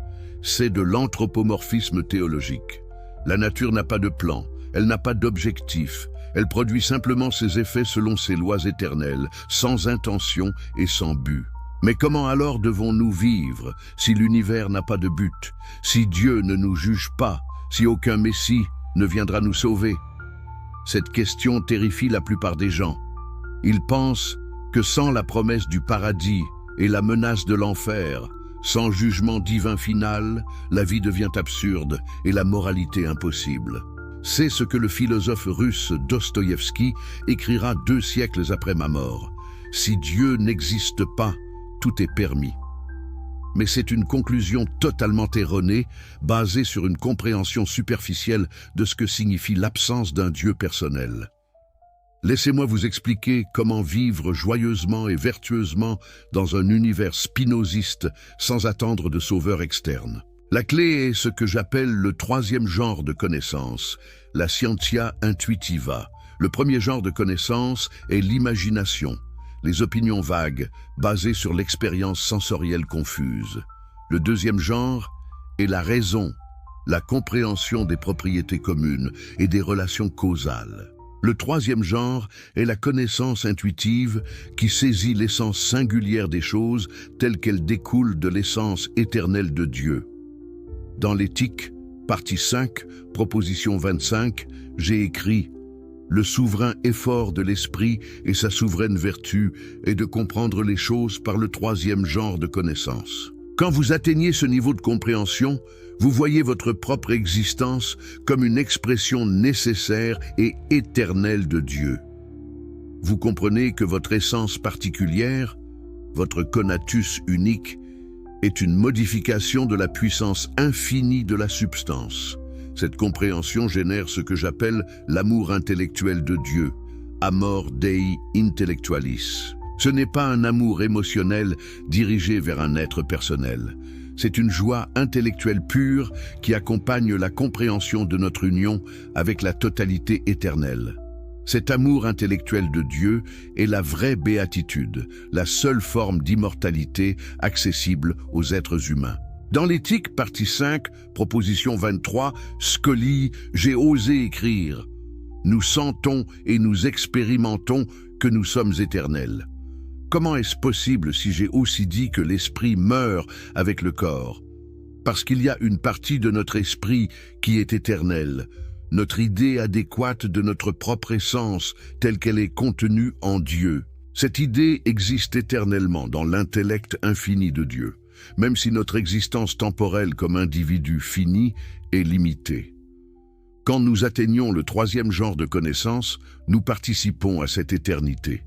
S1: C'est de l'anthropomorphisme théologique. La nature n'a pas de plan, elle n'a pas d'objectif, Elle produit simplement ses effets selon ses lois éternelles, sans intention et sans but. Mais comment alors devons-nous vivre si l'univers n'a pas de but, si Dieu ne nous juge pas, si aucun Messie ne viendra nous sauver? Cette question terrifie la plupart des gens. Ils pensent que sans la promesse du paradis et la menace de l'enfer, sans jugement divin final, la vie devient absurde et la moralité impossible. C'est ce que le philosophe russe Dostoïevski écrira 2 siècles après ma mort. Si Dieu n'existe pas, tout est permis. Mais c'est une conclusion totalement erronée, basée sur une compréhension superficielle de ce que signifie l'absence d'un Dieu personnel. Laissez-moi vous expliquer comment vivre joyeusement et vertueusement dans un univers spinoziste sans attendre de sauveur externe. La clé est ce que j'appelle le 3e genre de connaissance, la scientia intuitiva. Le premier genre de connaissance est l'imagination, les opinions vagues basées sur l'expérience sensorielle confuse. Le 2e genre est la raison, la compréhension des propriétés communes et des relations causales. Le 3e genre est la connaissance intuitive qui saisit l'essence singulière des choses telle qu'elle découle de l'essence éternelle de Dieu. Dans l'éthique, partie 5, proposition 25, j'ai écrit « Le souverain effort de l'esprit et sa souveraine vertu est de comprendre les choses par le 3e genre de connaissance. » Quand vous atteignez ce niveau de compréhension, vous voyez votre propre existence comme une expression nécessaire et éternelle de Dieu. Vous comprenez que votre essence particulière, votre conatus unique, est une modification de la puissance infinie de la substance. Cette compréhension génère ce que j'appelle l'amour intellectuel de Dieu, amor Dei intellectualis. Ce n'est pas un amour émotionnel dirigé vers un être personnel. C'est une joie intellectuelle pure qui accompagne la compréhension de notre union avec la totalité éternelle. Cet amour intellectuel de Dieu est la vraie béatitude, la seule forme d'immortalité accessible aux êtres humains. Dans l'éthique, partie 5, proposition 23, Scully, j'ai osé écrire « Nous sentons et nous expérimentons que nous sommes éternels ». Comment est-ce possible si j'ai aussi dit que l'esprit meurt avec le corps? Parce qu'il y a une partie de notre esprit qui est éternelle, notre idée adéquate de notre propre essence telle qu'elle est contenue en Dieu. Cette idée existe éternellement dans l'intellect infini de Dieu, même si notre existence temporelle comme individu fini est limitée. Quand nous atteignons le 3e genre de connaissance, nous participons à cette éternité.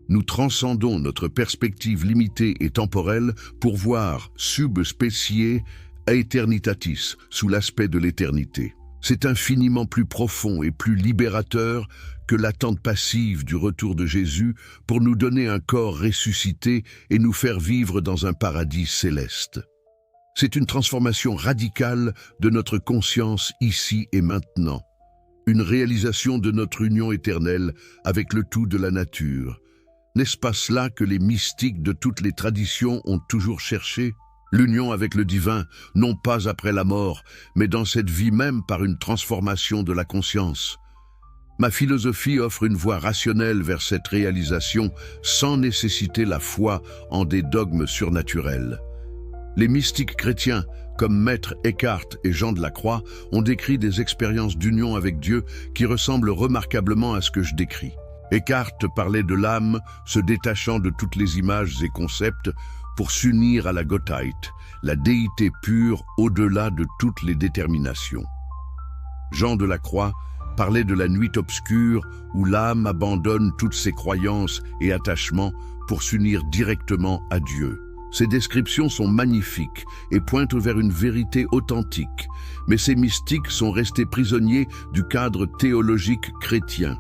S1: Nous transcendons notre perspective limitée et temporelle pour voir sub specie aeternitatis, sous l'aspect de l'éternité. C'est infiniment plus profond et plus libérateur que l'attente passive du retour de Jésus pour nous donner un corps ressuscité et nous faire vivre dans un paradis céleste. C'est une transformation radicale de notre conscience ici et maintenant, une réalisation de notre union éternelle avec le tout de la nature. N'est-ce pas cela que les mystiques de toutes les traditions ont toujours cherché? L'union avec le divin, non pas après la mort, mais dans cette vie même par une transformation de la conscience. Ma philosophie offre une voie rationnelle vers cette réalisation sans nécessiter la foi en des dogmes surnaturels. Les mystiques chrétiens, comme Maître Eckhart et Jean de la Croix, ont décrit des expériences d'union avec Dieu qui ressemblent remarquablement à ce que je décris. Eckhart parlait de l'âme se détachant de toutes les images et concepts pour s'unir à la Gottheit, la déité pure au-delà de toutes les déterminations. Jean de la Croix parlait de la nuit obscure où l'âme abandonne toutes ses croyances et attachements pour s'unir directement à Dieu. Ces descriptions sont magnifiques et pointent vers une vérité authentique, mais ces mystiques sont restés prisonniers du cadre théologique chrétien.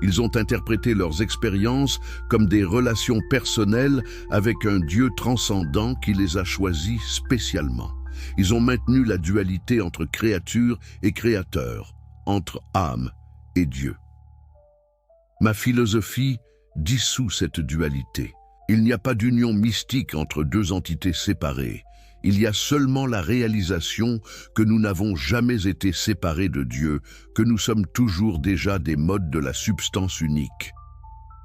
S1: Ils ont interprété leurs expériences comme des relations personnelles avec un Dieu transcendant qui les a choisis spécialement. Ils ont maintenu la dualité entre créature et créateur, entre âme et Dieu. Ma philosophie dissout cette dualité. Il n'y a pas d'union mystique entre deux entités séparées. Il y a seulement la réalisation que nous n'avons jamais été séparés de Dieu, que nous sommes toujours déjà des modes de la substance unique.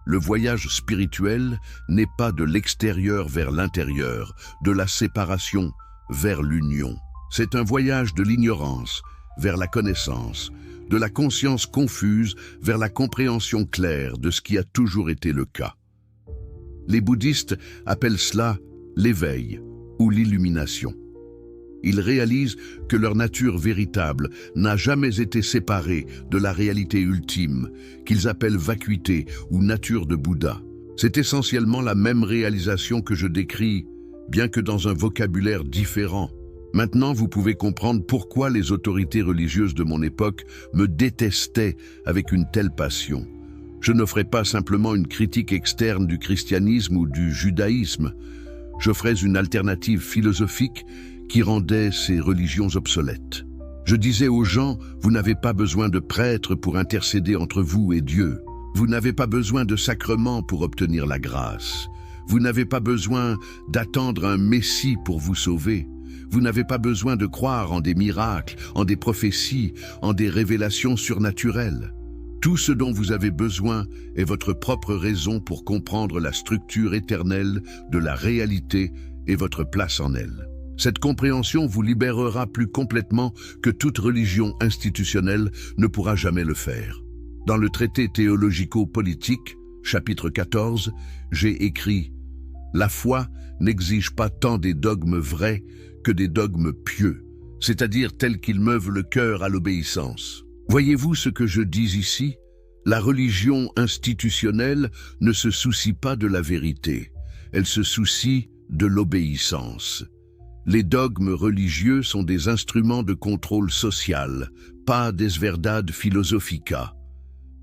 S1: Le voyage spirituel n'est pas de l'extérieur vers l'intérieur, de la séparation vers l'union. C'est un voyage de l'ignorance vers la connaissance, de la conscience confuse vers la compréhension claire de ce qui a toujours été le cas. Les bouddhistes appellent cela l'éveil ou l'illumination. Ils réalisent que leur nature véritable n'a jamais été séparée de la réalité ultime, qu'ils appellent vacuité ou nature de Bouddha. C'est essentiellement la même réalisation que je décris, bien que dans un vocabulaire différent. Maintenant, vous pouvez comprendre pourquoi les autorités religieuses de mon époque me détestaient avec une telle passion. Je ne ferai pas simplement une critique externe du christianisme ou du judaïsme. Je ferai une alternative philosophique qui rendait ces religions obsolètes. Je disais aux gens, vous n'avez pas besoin de prêtres pour intercéder entre vous et Dieu. Vous n'avez pas besoin de sacrements pour obtenir la grâce. Vous n'avez pas besoin d'attendre un Messie pour vous sauver. Vous n'avez pas besoin de croire en des miracles, en des prophéties, en des révélations surnaturelles. Tout ce dont vous avez besoin est votre propre raison pour comprendre la structure éternelle de la réalité et votre place en elle. Cette compréhension vous libérera plus complètement que toute religion institutionnelle ne pourra jamais le faire. Dans le traité théologico-politique, chapitre 14, j'ai écrit « La foi n'exige pas tant des dogmes vrais que des dogmes pieux, c'est-à-dire tels qu'ils meuvent le cœur à l'obéissance. » Voyez-vous ce que je dis ici? La religion institutionnelle ne se soucie pas de la vérité, elle se soucie de l'obéissance. Les dogmes religieux sont des instruments de contrôle social, pas des verdades philosophica.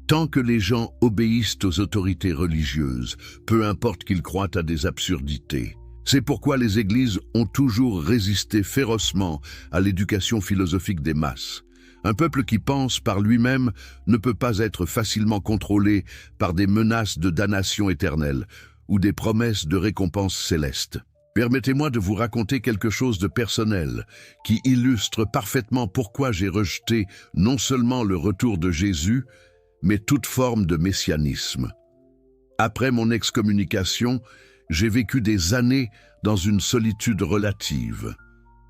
S1: Tant que les gens obéissent aux autorités religieuses, peu importe qu'ils croient à des absurdités. C'est pourquoi les églises ont toujours résisté férocement à l'éducation philosophique des masses. Un peuple qui pense par lui-même ne peut pas être facilement contrôlé par des menaces de damnation éternelle ou des promesses de récompenses célestes. Permettez-moi de vous raconter quelque chose de personnel qui illustre parfaitement pourquoi j'ai rejeté non seulement le retour de Jésus, mais toute forme de messianisme. Après mon excommunication, j'ai vécu des années dans une solitude relative.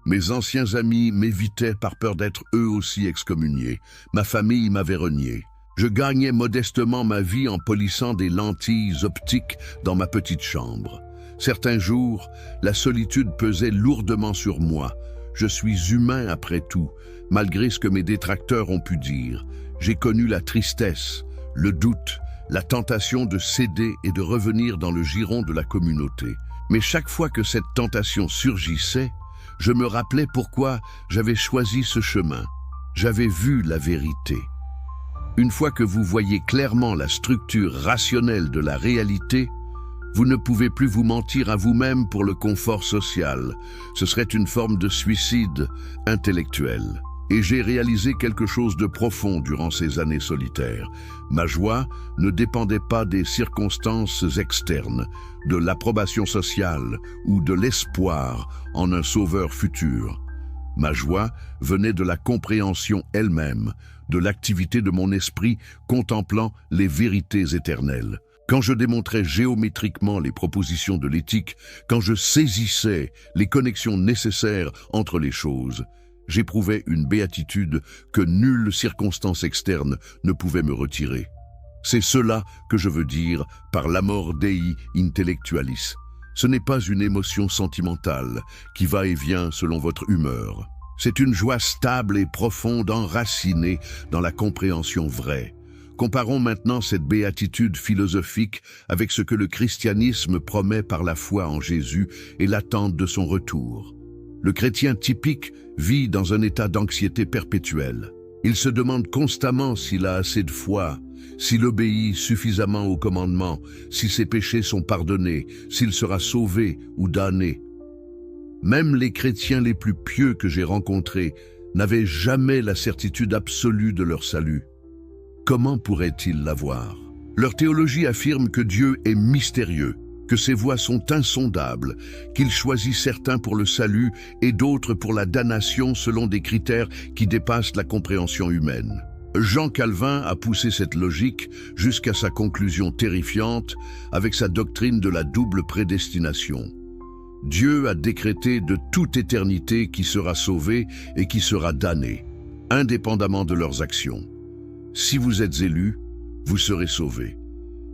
S1: Mes anciens amis m'évitaient par peur d'être eux aussi excommuniés. Ma famille m'avait renié. Je gagnais modestement ma vie en polissant des lentilles optiques dans ma petite chambre. Certains jours, la solitude pesait lourdement sur moi. Je suis humain après tout, malgré ce que mes détracteurs ont pu dire. J'ai connu la tristesse, le doute, la tentation de céder et de revenir dans le giron de la communauté. Mais chaque fois que cette tentation surgissait, je me rappelais pourquoi j'avais choisi ce chemin. J'avais vu la vérité. Une fois que vous voyez clairement la structure rationnelle de la réalité, vous ne pouvez plus vous mentir à vous-même pour le confort social. Ce serait une forme de suicide intellectuel. Et j'ai réalisé quelque chose de profond durant ces années solitaires. Ma joie ne dépendait pas des circonstances externes, de l'approbation sociale ou de l'espoir en un sauveur futur. Ma joie venait de la compréhension elle-même, de l'activité de mon esprit contemplant les vérités éternelles. Quand je démontrais géométriquement les propositions de l'éthique, quand je saisissais les connexions nécessaires entre les choses, j'éprouvais une béatitude que nulle circonstance externe ne pouvait me retirer. C'est cela que je veux dire par l'amor Dei intellectualis. Ce n'est pas une émotion sentimentale qui va et vient selon votre humeur. C'est une joie stable et profonde enracinée dans la compréhension vraie. Comparons maintenant cette béatitude philosophique avec ce que le christianisme promet par la foi en Jésus et l'attente de son retour. Le chrétien typique vit dans un état d'anxiété perpétuelle. Il se demande constamment s'il a assez de foi, s'il obéit suffisamment aux commandements, si ses péchés sont pardonnés, s'il sera sauvé ou damné. Même les chrétiens les plus pieux que j'ai rencontrés n'avaient jamais la certitude absolue de leur salut. Comment pourraient-ils l'avoir? Leur théologie affirme que Dieu est mystérieux, que ses voies sont insondables, qu'il choisit certains pour le salut et d'autres pour la damnation selon des critères qui dépassent la compréhension humaine. Jean Calvin a poussé cette logique jusqu'à sa conclusion terrifiante avec sa doctrine de la double prédestination. Dieu a décrété de toute éternité qui sera sauvé et qui sera damné, indépendamment de leurs actions. Si vous êtes élus, vous serez sauvés.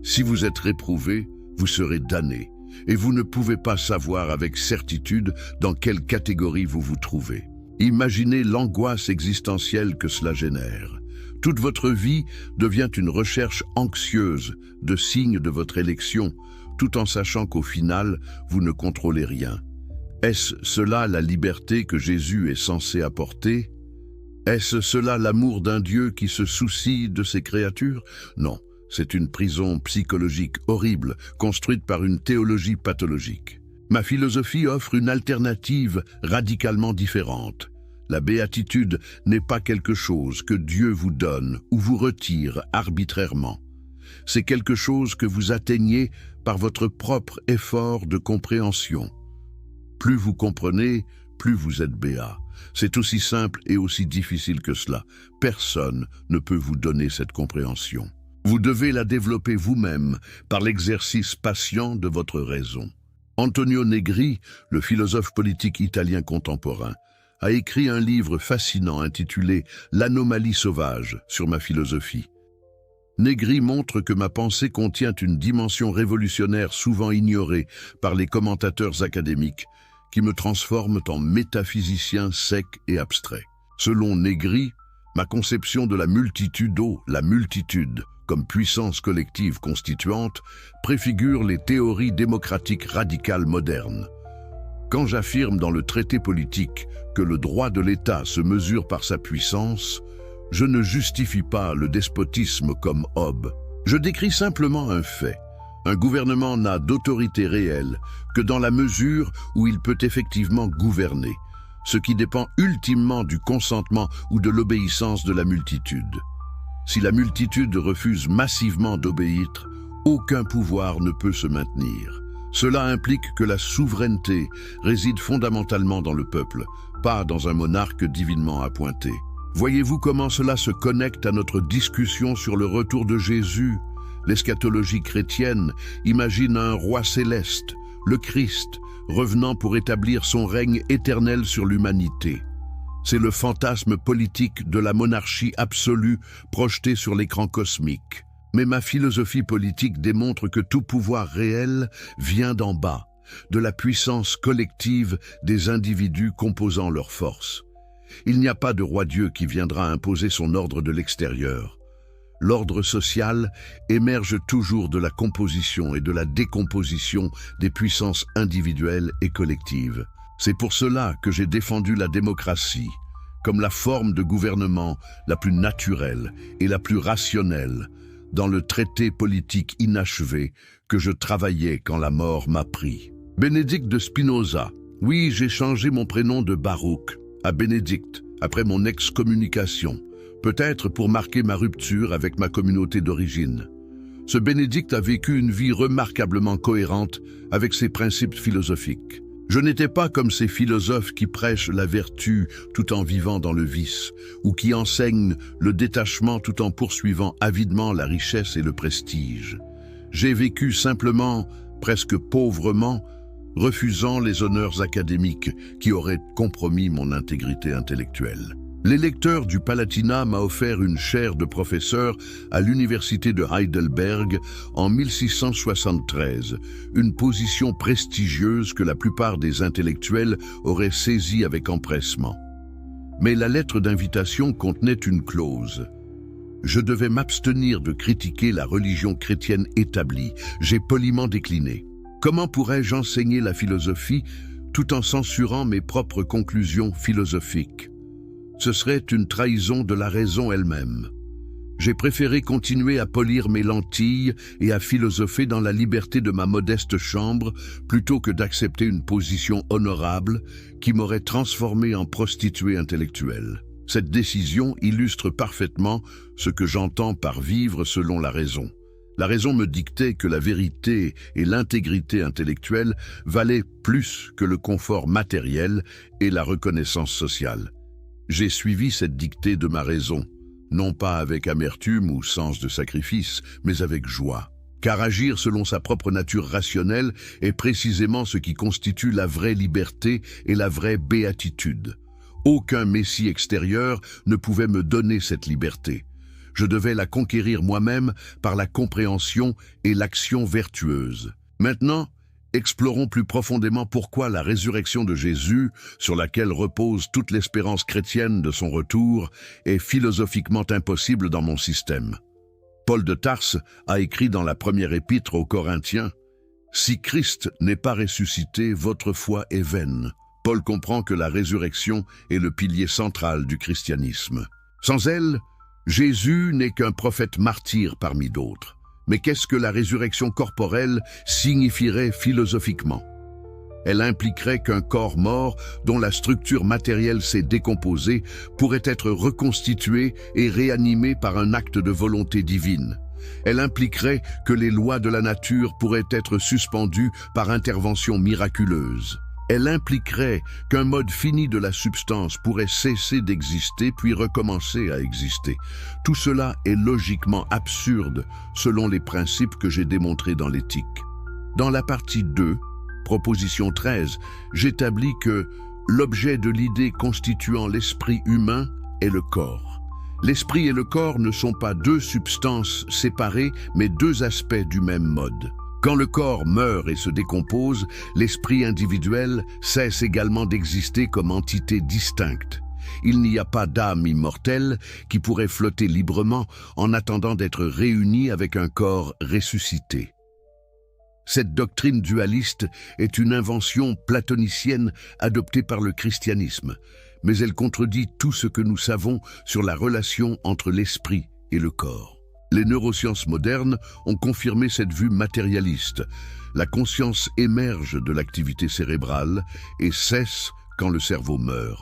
S1: Si vous êtes réprouvés, vous serez damnés, et vous ne pouvez pas savoir avec certitude dans quelle catégorie vous vous trouvez. Imaginez l'angoisse existentielle que cela génère. Toute votre vie devient une recherche anxieuse de signes de votre élection, tout en sachant qu'au final, vous ne contrôlez rien. Est-ce cela la liberté que Jésus est censé apporter? Est-ce cela l'amour d'un Dieu qui se soucie de ses créatures? Non. C'est une prison psychologique horrible, construite par une théologie pathologique. Ma philosophie offre une alternative radicalement différente. La béatitude n'est pas quelque chose que Dieu vous donne ou vous retire arbitrairement. C'est quelque chose que vous atteignez par votre propre effort de compréhension. Plus vous comprenez, plus vous êtes béat. C'est aussi simple et aussi difficile que cela. Personne ne peut vous donner cette compréhension. Vous devez la développer vous-même par l'exercice patient de votre raison. Antonio Negri, le philosophe politique italien contemporain, a écrit un livre fascinant intitulé « L'anomalie sauvage » sur ma philosophie. Negri montre que ma pensée contient une dimension révolutionnaire souvent ignorée par les commentateurs académiques qui me transforment en métaphysicien sec et abstrait. Selon Negri, ma conception de la multitude, comme puissance collective constituante, préfigure les théories démocratiques radicales modernes. Quand j'affirme dans le traité politique que le droit de l'État se mesure par sa puissance, je ne justifie pas le despotisme comme Hobbes. Je décris simplement un fait. Un gouvernement n'a d'autorité réelle que dans la mesure où il peut effectivement gouverner, ce qui dépend ultimement du consentement ou de l'obéissance de la multitude. Si la multitude refuse massivement d'obéir, aucun pouvoir ne peut se maintenir. Cela implique que la souveraineté réside fondamentalement dans le peuple, pas dans un monarque divinement appointé. Voyez-vous comment cela se connecte à notre discussion sur le retour de Jésus? L'eschatologie chrétienne imagine un roi céleste, le Christ, revenant pour établir son règne éternel sur l'humanité. C'est le fantasme politique de la monarchie absolue projetée sur l'écran cosmique. Mais ma philosophie politique démontre que tout pouvoir réel vient d'en bas, de la puissance collective des individus composant leur force. Il n'y a pas de roi-dieu qui viendra imposer son ordre de l'extérieur. L'ordre social émerge toujours de la composition et de la décomposition des puissances individuelles et collectives. C'est pour cela que j'ai défendu la démocratie comme la forme de gouvernement la plus naturelle et la plus rationnelle dans le traité politique inachevé que je travaillais quand la mort m'a pris. Bénédicte de Spinoza. Oui, j'ai changé mon prénom de Baruch à Bénédicte après mon excommunication, peut-être pour marquer ma rupture avec ma communauté d'origine. Ce Bénédicte a vécu une vie remarquablement cohérente avec ses principes philosophiques. Je n'étais pas comme ces philosophes qui prêchent la vertu tout en vivant dans le vice, ou qui enseignent le détachement tout en poursuivant avidement la richesse et le prestige. J'ai vécu simplement, presque pauvrement, refusant les honneurs académiques qui auraient compromis mon intégrité intellectuelle. L'électeur du Palatinat m'a offert une chaire de professeur à l'université de Heidelberg en 1673, une position prestigieuse que la plupart des intellectuels auraient saisie avec empressement. Mais la lettre d'invitation contenait une clause. Je devais m'abstenir de critiquer la religion chrétienne établie. J'ai poliment décliné. Comment pourrais-je enseigner la philosophie tout en censurant mes propres conclusions philosophiques? Ce serait une trahison de la raison elle-même. J'ai préféré continuer à polir mes lentilles et à philosopher dans la liberté de ma modeste chambre plutôt que d'accepter une position honorable qui m'aurait transformé en prostituée intellectuelle. Cette décision illustre parfaitement ce que j'entends par vivre selon la raison. La raison me dictait que la vérité et l'intégrité intellectuelle valaient plus que le confort matériel et la reconnaissance sociale. J'ai suivi cette dictée de ma raison, non pas avec amertume ou sens de sacrifice, mais avec joie. Car agir selon sa propre nature rationnelle est précisément ce qui constitue la vraie liberté et la vraie béatitude. Aucun messie extérieur ne pouvait me donner cette liberté. Je devais la conquérir moi-même par la compréhension et l'action vertueuse. Maintenant, explorons plus profondément pourquoi la résurrection de Jésus, sur laquelle repose toute l'espérance chrétienne de son retour, est philosophiquement impossible dans mon système. Paul de Tarse a écrit dans la première épître aux Corinthiens « Si Christ n'est pas ressuscité, votre foi est vaine ». Paul comprend que la résurrection est le pilier central du christianisme. Sans elle, Jésus n'est qu'un prophète martyr parmi d'autres. Mais qu'est-ce que la résurrection corporelle signifierait philosophiquement? Elle impliquerait qu'un corps mort, dont la structure matérielle s'est décomposée, pourrait être reconstitué et réanimé par un acte de volonté divine. Elle impliquerait que les lois de la nature pourraient être suspendues par intervention miraculeuse. Elle impliquerait qu'un mode fini de la substance pourrait cesser d'exister puis recommencer à exister. Tout cela est logiquement absurde selon les principes que j'ai démontrés dans l'éthique. Dans la partie 2, proposition 13, j'établis que l'objet de l'idée constituant l'esprit humain est le corps. L'esprit et le corps ne sont pas deux substances séparées, mais deux aspects du même mode. Quand le corps meurt et se décompose, l'esprit individuel cesse également d'exister comme entité distincte. Il n'y a pas d'âme immortelle qui pourrait flotter librement en attendant d'être réunie avec un corps ressuscité. Cette doctrine dualiste est une invention platonicienne adoptée par le christianisme, mais elle contredit tout ce que nous savons sur la relation entre l'esprit et le corps. Les neurosciences modernes ont confirmé cette vue matérialiste. La conscience émerge de l'activité cérébrale et cesse quand le cerveau meurt.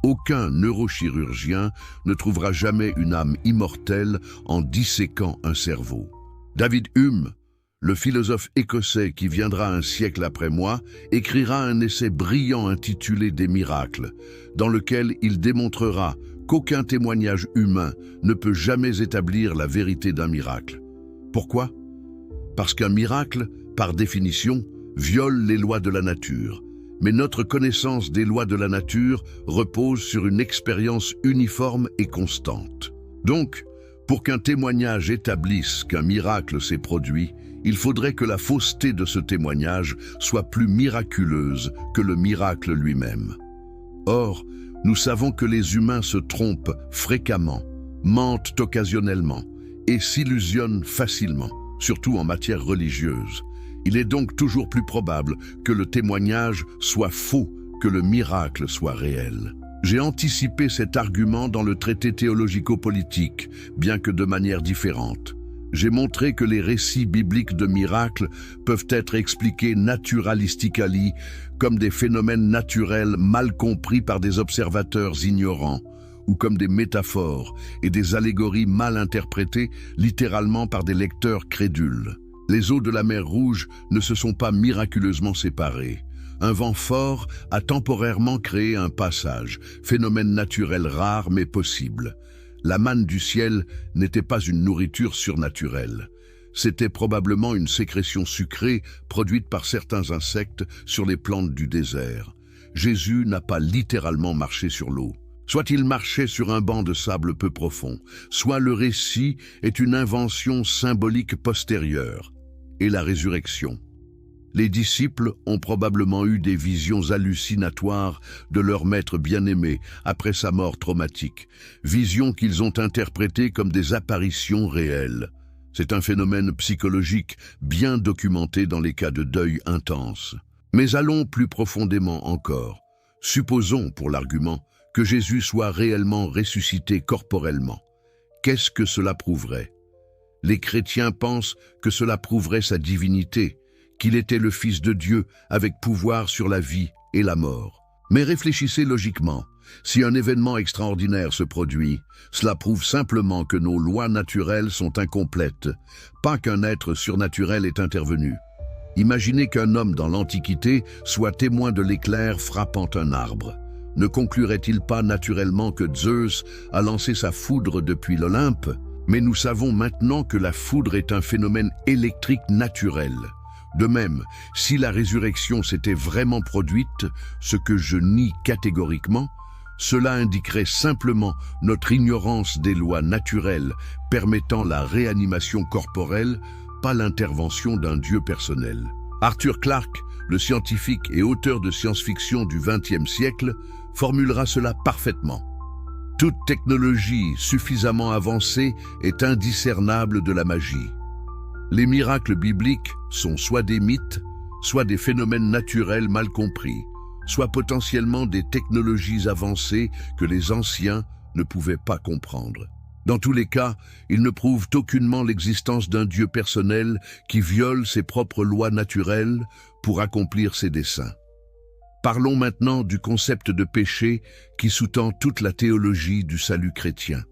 S1: Aucun neurochirurgien ne trouvera jamais une âme immortelle en disséquant un cerveau. David Hume, le philosophe écossais qui viendra un siècle après moi, écrira un essai brillant intitulé « Des miracles », dans lequel il démontrera qu'aucun témoignage humain ne peut jamais établir la vérité d'un miracle. Pourquoi? Parce qu'un miracle, par définition, viole les lois de la nature. Mais notre connaissance des lois de la nature repose sur une expérience uniforme et constante. Donc, pour qu'un témoignage établisse qu'un miracle s'est produit, il faudrait que la fausseté de ce témoignage soit plus miraculeuse que le miracle lui-même. Or, nous savons que les humains se trompent fréquemment, mentent occasionnellement et s'illusionnent facilement, surtout en matière religieuse. Il est donc toujours plus probable que le témoignage soit faux que le miracle soit réel. J'ai anticipé cet argument dans le traité théologico-politique, bien que de manière différente. J'ai montré que les récits bibliques de miracles peuvent être expliqués naturalistically comme des phénomènes naturels mal compris par des observateurs ignorants, ou comme des métaphores et des allégories mal interprétées littéralement par des lecteurs crédules. Les eaux de la mer Rouge ne se sont pas miraculeusement séparées. Un vent fort a temporairement créé un passage, phénomène naturel rare mais possible. La manne du ciel n'était pas une nourriture surnaturelle. C'était probablement une sécrétion sucrée produite par certains insectes sur les plantes du désert. Jésus n'a pas littéralement marché sur l'eau. Soit il marchait sur un banc de sable peu profond, soit le récit est une invention symbolique postérieure. Et la résurrection. Les disciples ont probablement eu des visions hallucinatoires de leur maître bien-aimé après sa mort traumatique, visions qu'ils ont interprétées comme des apparitions réelles. C'est un phénomène psychologique bien documenté dans les cas de deuil intense. Mais allons plus profondément encore. Supposons, pour l'argument, que Jésus soit réellement ressuscité corporellement. Qu'est-ce que cela prouverait? Les chrétiens pensent que cela prouverait sa divinité, qu'il était le Fils de Dieu avec pouvoir sur la vie et la mort. Mais réfléchissez logiquement. Si un événement extraordinaire se produit, cela prouve simplement que nos lois naturelles sont incomplètes, pas qu'un être surnaturel est intervenu. Imaginez qu'un homme dans l'Antiquité soit témoin de l'éclair frappant un arbre. Ne conclurait-il pas naturellement que Zeus a lancé sa foudre depuis l'Olympe? Mais nous savons maintenant que la foudre est un phénomène électrique naturel. De même, si la résurrection s'était vraiment produite, ce que je nie catégoriquement, cela indiquerait simplement notre ignorance des lois naturelles permettant la réanimation corporelle, pas l'intervention d'un dieu personnel. Arthur Clarke, le scientifique et auteur de science-fiction du XXe siècle, formulera cela parfaitement. Toute technologie suffisamment avancée est indiscernable de la magie. Les miracles bibliques sont soit des mythes, soit des phénomènes naturels mal compris, soit potentiellement des technologies avancées que les anciens ne pouvaient pas comprendre. Dans tous les cas, ils ne prouvent aucunement l'existence d'un Dieu personnel qui viole ses propres lois naturelles pour accomplir ses desseins. Parlons maintenant du concept de péché qui sous-tend toute la théologie du salut chrétien.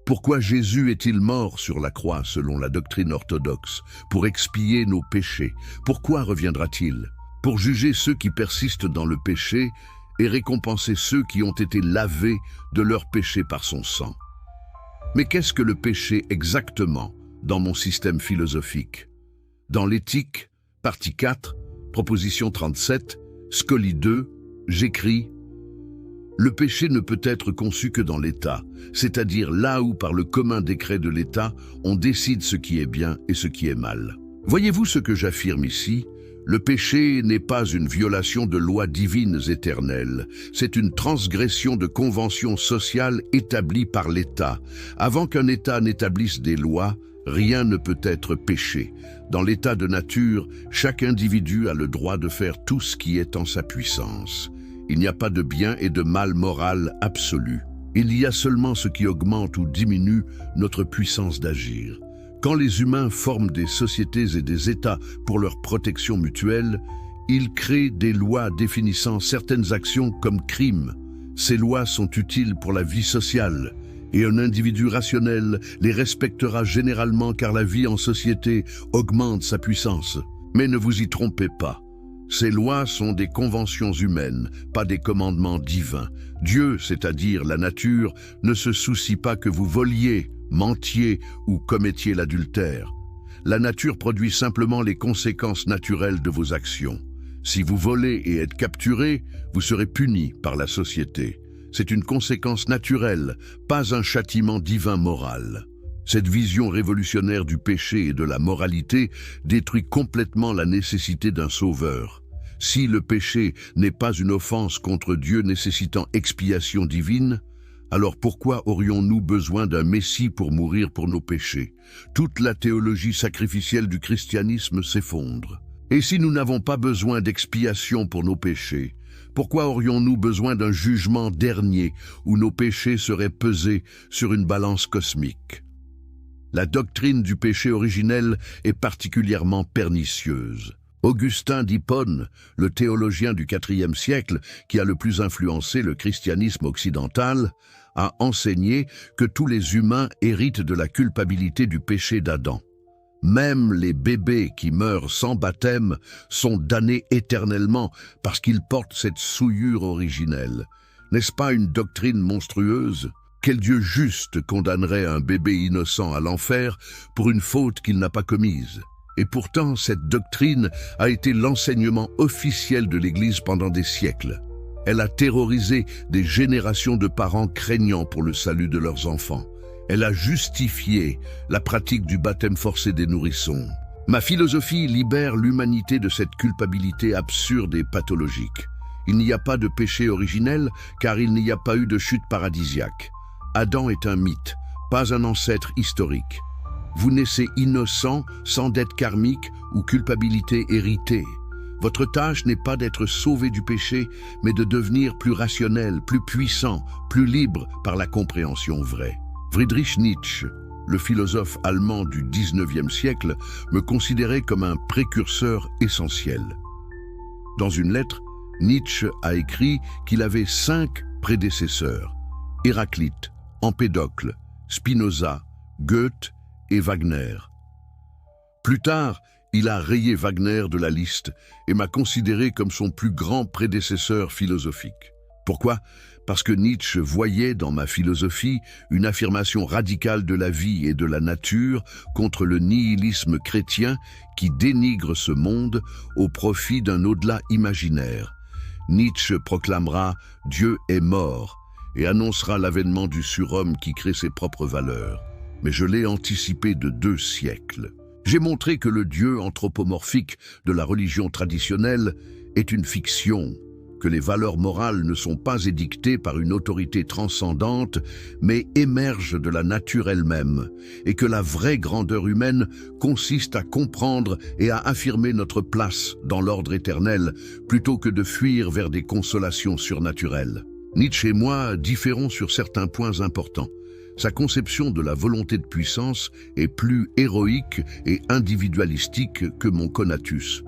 S1: Pourquoi Jésus est-il mort sur la croix selon la doctrine orthodoxe? Pour expier nos péchés. Pourquoi reviendra-t-il? Pour juger ceux qui persistent dans le péché et récompenser ceux qui ont été lavés de leurs péchés par son sang. Mais qu'est-ce que le péché exactement dans mon système philosophique? Dans l'éthique, partie 4, proposition 37, Scully 2, j'écris: le péché ne peut être conçu que dans l'État, c'est-à-dire là où par le commun décret de l'État, on décide ce qui est bien et ce qui est mal. Voyez-vous ce que j'affirme ici? Le péché n'est pas une violation de lois divines éternelles, c'est une transgression de conventions sociales établies par l'État. Avant qu'un État n'établisse des lois, rien ne peut être péché. Dans l'état de nature, chaque individu a le droit de faire tout ce qui est en sa puissance. Il n'y a pas de bien et de mal moral absolu. Il y a seulement ce qui augmente ou diminue notre puissance d'agir. Quand les humains forment des sociétés et des États pour leur protection mutuelle, ils créent des lois définissant certaines actions comme crimes. Ces lois sont utiles pour la vie sociale, et un individu rationnel les respectera généralement car la vie en société augmente sa puissance. Mais ne vous y trompez pas. Ces lois sont des conventions humaines, pas des commandements divins. Dieu, c'est-à-dire la nature, ne se soucie pas que vous voliez, mentiez ou commettiez l'adultère. La nature produit simplement les conséquences naturelles de vos actions. Si vous volez et êtes capturé, vous serez puni par la société. C'est une conséquence naturelle, pas un châtiment divin moral. Cette vision révolutionnaire du péché et de la moralité détruit complètement la nécessité d'un sauveur. Si le péché n'est pas une offense contre Dieu nécessitant expiation divine, alors pourquoi aurions-nous besoin d'un Messie pour mourir pour nos péchés? Toute la théologie sacrificielle du christianisme s'effondre. Et si nous n'avons pas besoin d'expiation pour nos péchés, pourquoi aurions-nous besoin d'un jugement dernier où nos péchés seraient pesés sur une balance cosmique? La doctrine du péché originel est particulièrement pernicieuse. Augustin d'Hippone, le théologien du IVe siècle qui a le plus influencé le christianisme occidental, a enseigné que tous les humains héritent de la culpabilité du péché d'Adam. Même les bébés qui meurent sans baptême sont damnés éternellement parce qu'ils portent cette souillure originelle. N'est-ce pas une doctrine monstrueuse? Quel Dieu juste condamnerait un bébé innocent à l'enfer pour une faute qu'il n'a pas commise? Et pourtant, cette doctrine a été l'enseignement officiel de l'Église pendant des siècles. Elle a terrorisé des générations de parents craignants pour le salut de leurs enfants. Elle a justifié la pratique du baptême forcé des nourrissons. Ma philosophie libère l'humanité de cette culpabilité absurde et pathologique. Il n'y a pas de péché originel car il n'y a pas eu de chute paradisiaque. Adam est un mythe, pas un ancêtre historique. Vous naissez innocent, sans dette karmique ou culpabilité héritée. Votre tâche n'est pas d'être sauvé du péché, mais de devenir plus rationnel, plus puissant, plus libre par la compréhension vraie. Friedrich Nietzsche, le philosophe allemand du XIXe siècle, me considérait comme un précurseur essentiel. Dans une lettre, Nietzsche a écrit qu'il avait 5 prédécesseurs: Héraclite, Empédocle, Spinoza, Goethe et Wagner. Plus tard, il a rayé Wagner de la liste et m'a considéré comme son plus grand prédécesseur philosophique. Pourquoi? Parce que Nietzsche voyait dans ma philosophie une affirmation radicale de la vie et de la nature contre le nihilisme chrétien qui dénigre ce monde au profit d'un au-delà imaginaire. Nietzsche proclamera « Dieu est mort » et annoncera l'avènement du surhomme qui crée ses propres valeurs. Mais je l'ai anticipé de 2 siècles. J'ai montré que le Dieu anthropomorphique de la religion traditionnelle est une fiction, que les valeurs morales ne sont pas édictées par une autorité transcendante, mais émergent de la nature elle-même, et que la vraie grandeur humaine consiste à comprendre et à affirmer notre place dans l'ordre éternel, plutôt que de fuir vers des consolations surnaturelles. Nietzsche et moi différons sur certains points importants. Sa conception de la volonté de puissance est plus héroïque et individualistique que mon Conatus.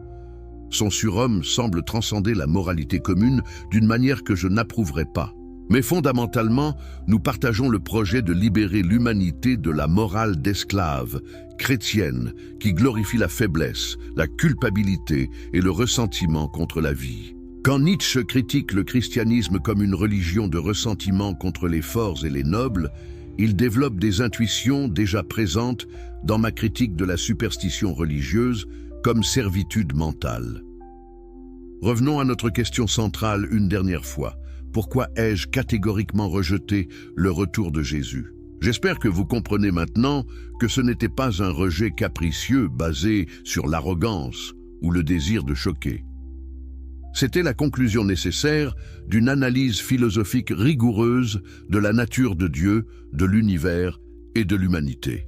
S1: Son surhomme semble transcender la moralité commune d'une manière que je n'approuverai pas. Mais fondamentalement, nous partageons le projet de libérer l'humanité de la morale d'esclave, chrétienne, qui glorifie la faiblesse, la culpabilité et le ressentiment contre la vie. Quand Nietzsche critique le christianisme comme une religion de ressentiment contre les forts et les nobles, il développe des intuitions déjà présentes dans ma critique de la superstition religieuse comme servitude mentale. Revenons à notre question centrale une dernière fois. Pourquoi ai-je catégoriquement rejeté le retour de Jésus? J'espère que vous comprenez maintenant que ce n'était pas un rejet capricieux basé sur l'arrogance ou le désir de choquer. C'était la conclusion nécessaire d'une analyse philosophique rigoureuse de la nature de Dieu, de l'univers et de l'humanité.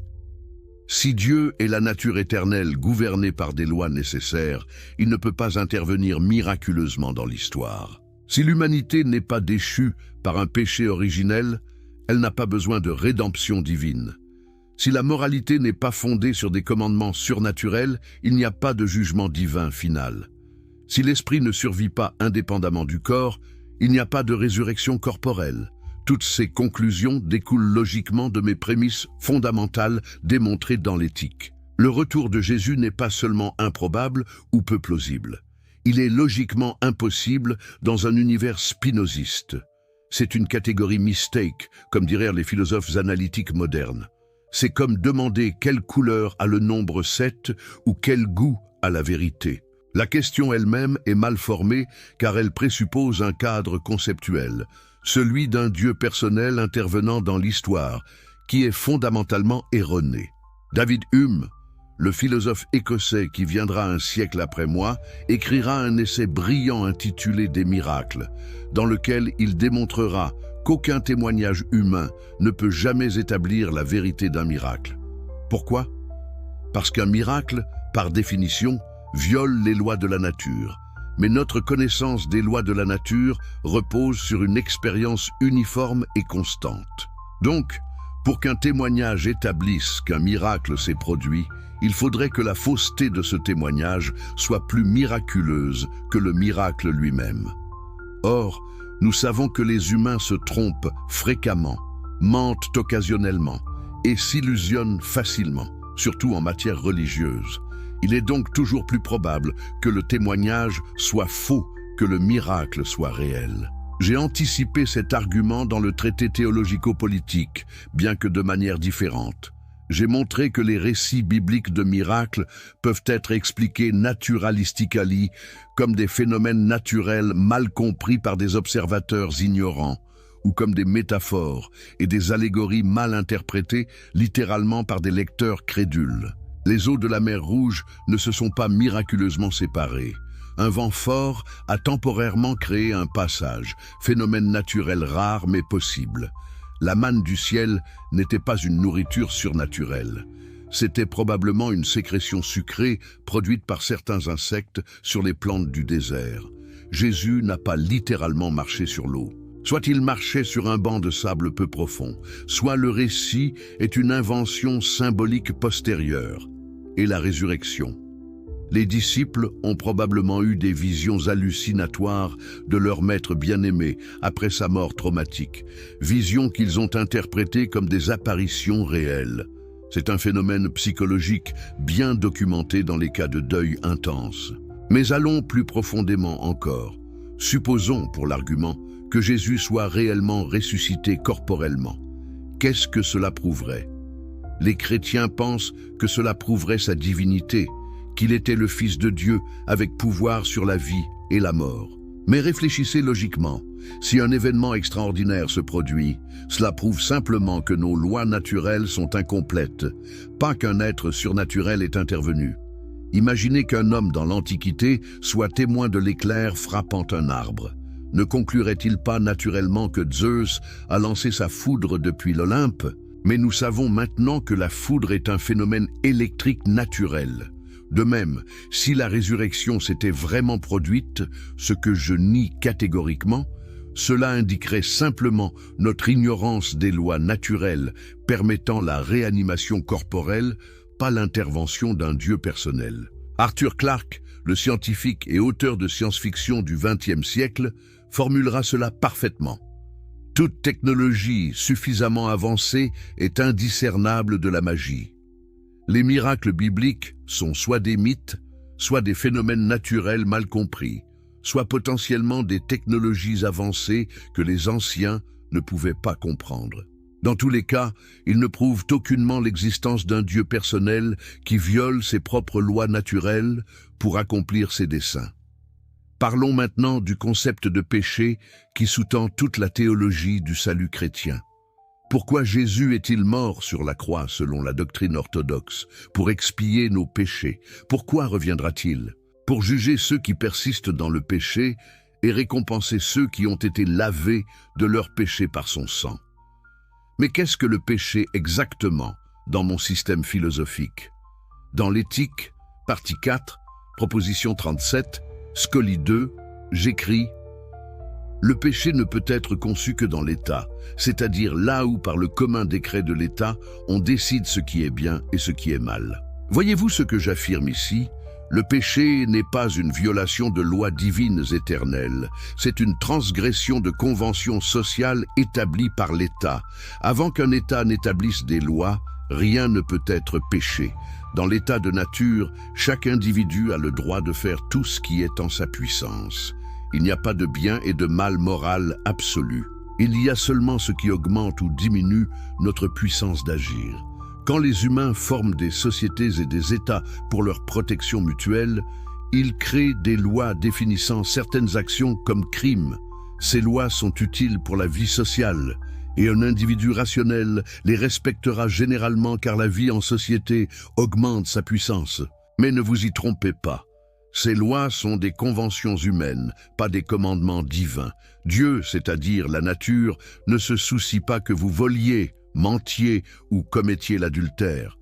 S1: Si Dieu est la nature éternelle gouvernée par des lois nécessaires, il ne peut pas intervenir miraculeusement dans l'histoire. Si l'humanité n'est pas déchue par un péché originel, elle n'a pas besoin de rédemption divine. Si la moralité n'est pas fondée sur des commandements surnaturels, il n'y a pas de jugement divin final. Si l'esprit ne survit pas indépendamment du corps, il n'y a pas de résurrection corporelle. Toutes ces conclusions découlent logiquement de mes prémices fondamentales démontrées dans l'éthique. Le retour de Jésus n'est pas seulement improbable ou peu plausible. Il est logiquement impossible dans un univers spinoziste. C'est une catégorie mistake, comme diraient les philosophes analytiques modernes. C'est comme demander quelle couleur a le nombre 7 ou quel goût a la vérité. La question elle-même est mal formée car elle présuppose un cadre conceptuel, celui d'un Dieu personnel intervenant dans l'histoire, qui est fondamentalement erroné. David Hume, le philosophe écossais qui viendra un siècle après moi, écrira un essai brillant intitulé « Des miracles », dans lequel il démontrera qu'aucun témoignage humain ne peut jamais établir la vérité d'un miracle. Pourquoi? Parce qu'un miracle, par définition, viole les lois de la nature. Mais notre connaissance des lois de la nature repose sur une expérience uniforme et constante. Donc, pour qu'un témoignage établisse qu'un miracle s'est produit, il faudrait que la fausseté de ce témoignage soit plus miraculeuse que le miracle lui-même. Or, nous savons que les humains se trompent fréquemment, mentent occasionnellement et s'illusionnent facilement, surtout en matière religieuse. Il est donc toujours plus probable que le témoignage soit faux que le miracle soit réel. J'ai anticipé cet argument dans le traité théologico-politique, bien que de manière différente. J'ai montré que les récits bibliques de miracles peuvent être expliqués naturalistically comme des phénomènes naturels mal compris par des observateurs ignorants, ou comme des métaphores et des allégories mal interprétées littéralement par des lecteurs crédules. Les eaux de la mer Rouge ne se sont pas miraculeusement séparées. Un vent fort a temporairement créé un passage, phénomène naturel rare mais possible. La manne du ciel n'était pas une nourriture surnaturelle. C'était probablement une sécrétion sucrée produite par certains insectes sur les plantes du désert. Jésus n'a pas littéralement marché sur l'eau. Soit il marchait sur un banc de sable peu profond, soit le récit est une invention symbolique postérieure. Et la résurrection. Les disciples ont probablement eu des visions hallucinatoires de leur maître bien-aimé après sa mort traumatique, visions qu'ils ont interprétées comme des apparitions réelles. C'est un phénomène psychologique bien documenté dans les cas de deuil intense. Mais allons plus profondément encore. Supposons, pour l'argument, que Jésus soit réellement ressuscité corporellement. Qu'est-ce que cela prouverait? Les chrétiens pensent que cela prouverait sa divinité, qu'il était le Fils de Dieu avec pouvoir sur la vie et la mort. Mais réfléchissez logiquement. Si un événement extraordinaire se produit, cela prouve simplement que nos lois naturelles sont incomplètes, pas qu'un être surnaturel est intervenu. Imaginez qu'un homme dans l'Antiquité soit témoin de l'éclair frappant un arbre. Ne conclurait-il pas naturellement que Zeus a lancé sa foudre depuis l'Olympe? Mais nous savons maintenant que la foudre est un phénomène électrique naturel. De même, si la résurrection s'était vraiment produite, ce que je nie catégoriquement, cela indiquerait simplement notre ignorance des lois naturelles permettant la réanimation corporelle, pas l'intervention d'un Dieu personnel. Arthur Clarke, le scientifique et auteur de science-fiction du XXe siècle, formulera cela parfaitement. Toute technologie suffisamment avancée est indiscernable de la magie. Les miracles bibliques sont soit des mythes, soit des phénomènes naturels mal compris, soit potentiellement des technologies avancées que les anciens ne pouvaient pas comprendre. Dans tous les cas, ils ne prouvent aucunement l'existence d'un Dieu personnel qui viole ses propres lois naturelles pour accomplir ses desseins. Parlons maintenant du concept de péché qui sous-tend toute la théologie du salut chrétien. Pourquoi Jésus est-il mort sur la croix selon la doctrine orthodoxe? Pour expier nos péchés. Pourquoi reviendra-t-il? Pour juger ceux qui persistent dans le péché et récompenser ceux qui ont été lavés de leurs péchés par son sang. Mais qu'est-ce que le péché exactement dans mon système philosophique? Dans l'éthique, partie 4, proposition 37, Scully 2, j'écris: le péché ne peut être conçu que dans l'État, c'est-à-dire là où par le commun décret de l'État, on décide ce qui est bien et ce qui est mal. Voyez-vous ce que j'affirme ici? Le péché n'est pas une violation de lois divines éternelles, c'est une transgression de conventions sociales établies par l'État. Avant qu'un État n'établisse des lois, rien ne peut être péché. Dans l'état de nature, chaque individu a le droit de faire tout ce qui est en sa puissance. Il n'y a pas de bien et de mal moral absolu. Il y a seulement ce qui augmente ou diminue notre puissance d'agir. Quand les humains forment des sociétés et des États pour leur protection mutuelle, ils créent des lois définissant certaines actions comme crimes. Ces lois sont utiles pour la vie sociale, et un individu rationnel les respectera généralement car la vie en société augmente sa puissance. Mais ne vous y trompez pas. Ces lois sont des conventions humaines, pas des commandements divins. Dieu, c'est-à-dire la nature, ne se soucie pas que vous voliez, mentiez ou commettiez l'adultère.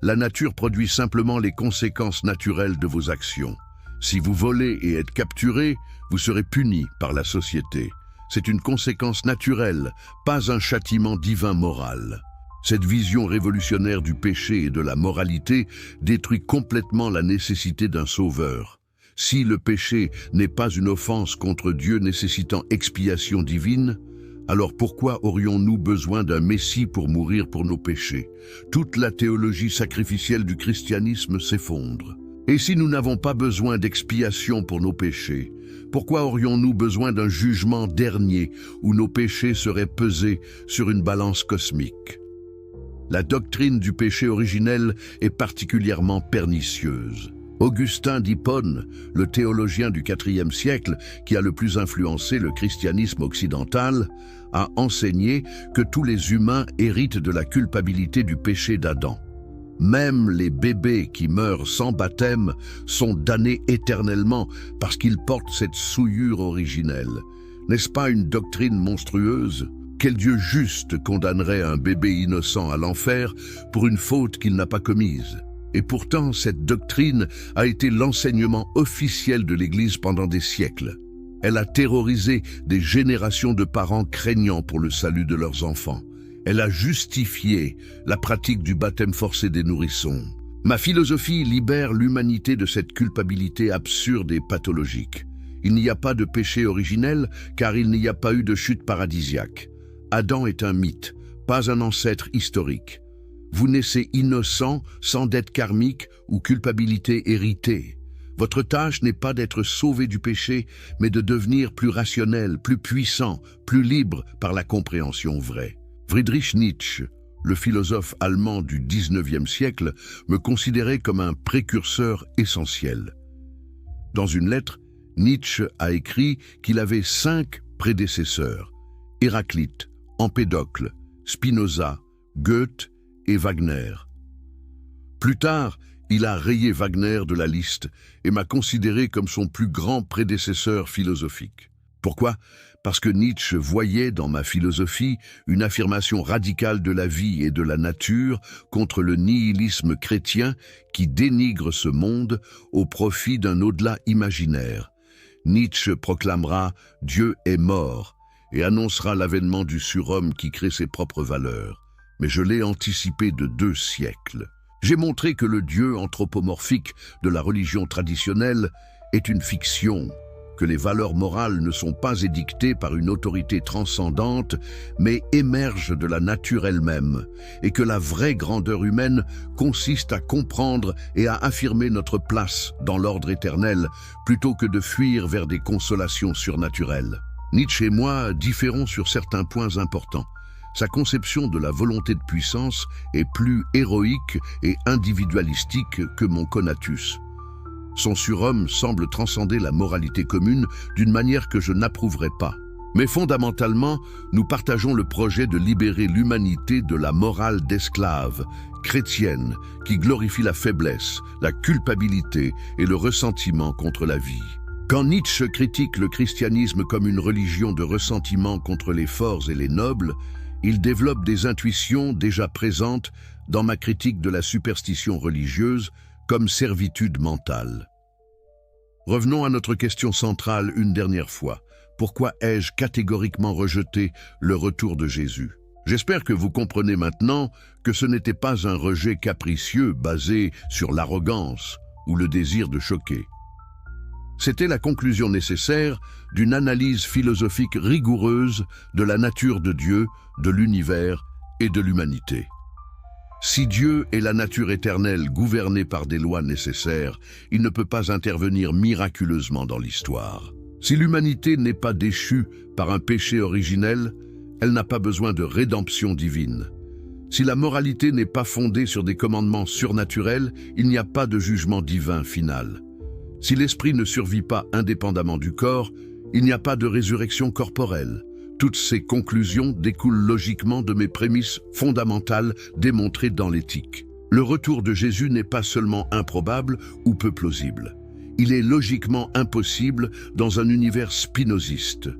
S1: La nature produit simplement les conséquences naturelles de vos actions. Si vous volez et êtes capturé, vous serez puni par la société. C'est une conséquence naturelle, pas un châtiment divin moral. Cette vision révolutionnaire du péché et de la moralité détruit complètement la nécessité d'un sauveur. Si le péché n'est pas une offense contre Dieu nécessitant expiation divine, alors pourquoi aurions-nous besoin d'un Messie pour mourir pour nos péchés? Toute la théologie sacrificielle du christianisme s'effondre. Et si nous n'avons pas besoin d'expiation pour nos péchés, pourquoi aurions-nous besoin d'un jugement dernier où nos péchés seraient pesés sur une balance cosmique? La doctrine du péché originel est particulièrement pernicieuse. Augustin d'Hippone, le théologien du IVe siècle qui a le plus influencé le christianisme occidental, a enseigné que tous les humains héritent de la culpabilité du péché d'Adam. Même les bébés qui meurent sans baptême sont damnés éternellement parce qu'ils portent cette souillure originelle. N'est-ce pas une doctrine monstrueuse? Quel Dieu juste condamnerait un bébé innocent à l'enfer pour une faute qu'il n'a pas commise? Et pourtant, cette doctrine a été l'enseignement officiel de l'Église pendant des siècles. Elle a terrorisé des générations de parents craignants pour le salut de leurs enfants. Elle a justifié la pratique du baptême forcé des nourrissons. Ma philosophie libère l'humanité de cette culpabilité absurde et pathologique. Il n'y a pas de péché originel, car il n'y a pas eu de chute paradisiaque. Adam est un mythe, pas un ancêtre historique. Vous naissez innocent, sans dette karmique ou culpabilité héritée. Votre tâche n'est pas d'être sauvé du péché, mais de devenir plus rationnel, plus puissant, plus libre par la compréhension vraie. Friedrich Nietzsche, le philosophe allemand du XIXe siècle, me considérait comme un précurseur essentiel. Dans une lettre, Nietzsche a écrit qu'il avait 5 prédécesseurs: Héraclite, Empédocle, Spinoza, Goethe et Wagner. Plus tard, il a rayé Wagner de la liste et m'a considéré comme son plus grand prédécesseur philosophique. Pourquoi? Parce que Nietzsche voyait dans ma philosophie une affirmation radicale de la vie et de la nature contre le nihilisme chrétien qui dénigre ce monde au profit d'un au-delà imaginaire. Nietzsche proclamera « Dieu est mort » et annoncera l'avènement du surhomme qui crée ses propres valeurs. Mais je l'ai anticipé de 2 siècles. J'ai montré que le Dieu anthropomorphique de la religion traditionnelle est une fiction, que les valeurs morales ne sont pas édictées par une autorité transcendante, mais émergent de la nature elle-même, et que la vraie grandeur humaine consiste à comprendre et à affirmer notre place dans l'ordre éternel, plutôt que de fuir vers des consolations surnaturelles. Nietzsche et moi différons sur certains points importants. Sa conception de la volonté de puissance est plus héroïque et individualistique que mon Conatus. Son surhomme semble transcender la moralité commune d'une manière que je n'approuverai pas. Mais fondamentalement, nous partageons le projet de libérer l'humanité de la morale d'esclave, chrétienne, qui glorifie la faiblesse, la culpabilité et le ressentiment contre la vie. Quand Nietzsche critique le christianisme comme une religion de ressentiment contre les forts et les nobles, il développe des intuitions déjà présentes dans ma critique de la superstition religieuse comme servitude mentale. Revenons à notre question centrale une dernière fois. Pourquoi ai-je catégoriquement rejeté le retour de Jésus? J'espère que vous comprenez maintenant que ce n'était pas un rejet capricieux basé sur l'arrogance ou le désir de choquer. C'était la conclusion nécessaire d'une analyse philosophique rigoureuse de la nature de Dieu, de l'univers et de l'humanité. Si Dieu est la nature éternelle gouvernée par des lois nécessaires, il ne peut pas intervenir miraculeusement dans l'histoire. Si l'humanité n'est pas déchue par un péché originel, elle n'a pas besoin de rédemption divine. Si la moralité n'est pas fondée sur des commandements surnaturels, il n'y a pas de jugement divin final. Si l'esprit ne survit pas indépendamment du corps, il n'y a pas de résurrection corporelle. Toutes ces conclusions découlent logiquement de mes prémices fondamentales démontrées dans l'éthique. Le retour de Jésus n'est pas seulement improbable ou peu plausible. Il est logiquement impossible dans un univers spinoziste.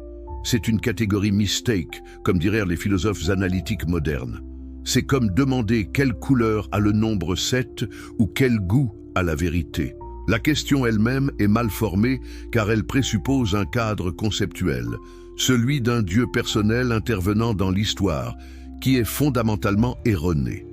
S1: C'est une catégorie mistake, comme diraient les philosophes analytiques modernes. C'est comme demander quelle couleur a le nombre 7 ou quel goût a la vérité. La question elle-même est mal formée car elle présuppose un cadre conceptuel, celui d'un Dieu personnel intervenant dans l'histoire, qui est fondamentalement erroné.